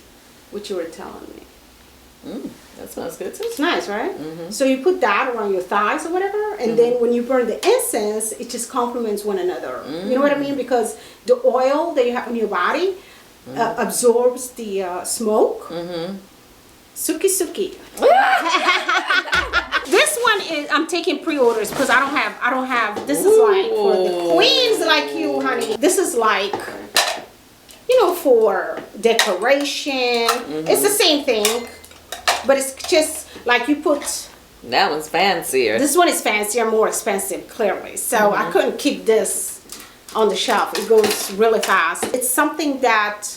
what you were telling me. That smells good too. It's nice, right? So you put that around your thighs or whatever, and then when you burn the incense, it just complements one another. You know what I mean? Because the oil that you have on your body absorbs the smoke. Suki suki. This one is I'm taking pre-orders because I don't have. This is like for the queens like you, honey. This is like, for decoration. It's the same thing. But it's just like you put... That one's fancier. This one is fancier, more expensive, clearly. So I couldn't keep this on the shelf. It goes really fast. It's something that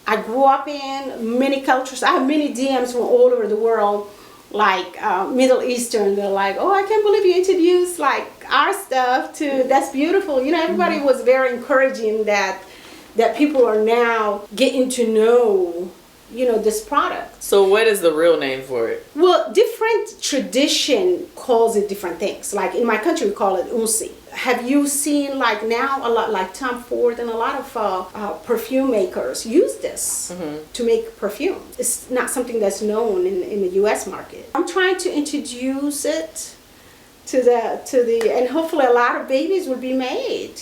I grew up in, many cultures. I have many DMs from all over the world, like Middle Eastern. They're like, oh, I can't believe you introduced like our stuff. stuff too. That's beautiful. You know, everybody was very encouraging that people are now getting to know, you know, this product. So what is the real name for it? Well, different tradition calls it different things. Like in my country, we call it unsi. Have you seen like now a lot like Tom Ford and a lot of perfume makers use this to make perfume? It's not something that's known in the U.S. market. I'm trying to introduce it to the and hopefully a lot of babies will be made.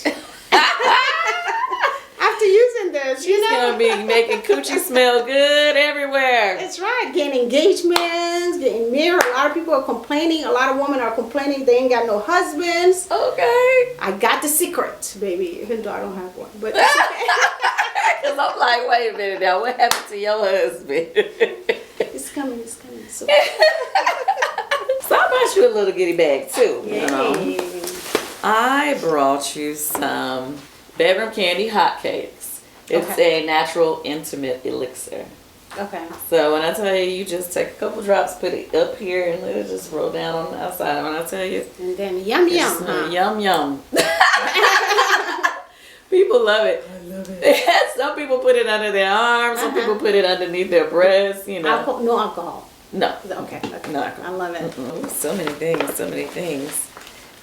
After using this, She's gonna be making coochie smell good everywhere. That's right. Getting engagements, getting married. A lot of people are complaining. A lot of women are complaining they ain't got no husbands. Okay. I got the secret, baby. Even though I don't have one, but that's okay. Cause I'm like, wait a minute now. What happened to your husband? It's coming. It's coming. So I brought you a little goodie bag too. Yay. You know. I brought you some bedroom candy hotcakes. It's a natural intimate elixir. Okay. So when I tell you, you just take a couple drops, put it up here, and let it just roll down on the outside. When I tell you, and then yum yum, huh? Yum yum. People love it. I love it. Some people put it under their arms. Some people put it underneath their breasts. You know. No alcohol. No. Okay. No alcohol. I love it. Mm-mm. So many things. So many things.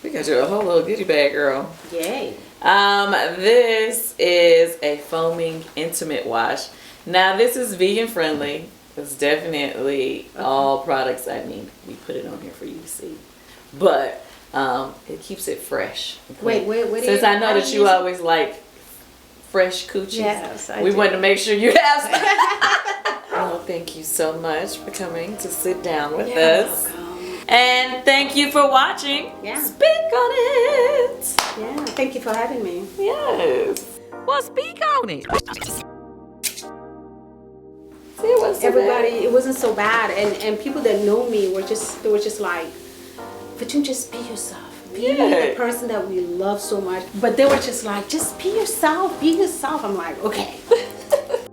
We got you a whole little goodie bag, girl. Yay. This is a foaming intimate wash. Now this is vegan friendly. It's definitely all products. I mean, we put it on here for you to see, but it keeps it fresh. Wait. Since I know that you always like fresh coochies, yes, we wanted to make sure you have some. Oh, thank you so much for coming to sit down with us. Welcome. And thank you for watching. Yeah. Speak on it. Yeah. Thank you for having me. Yes. Well, speak on it. See, it wasn't so Everybody, bad. it wasn't so bad, and people that know me were just like, Fatum, just be yourself. Be the person that we love so much. But they were just like, just be yourself. Be yourself. I'm like, okay.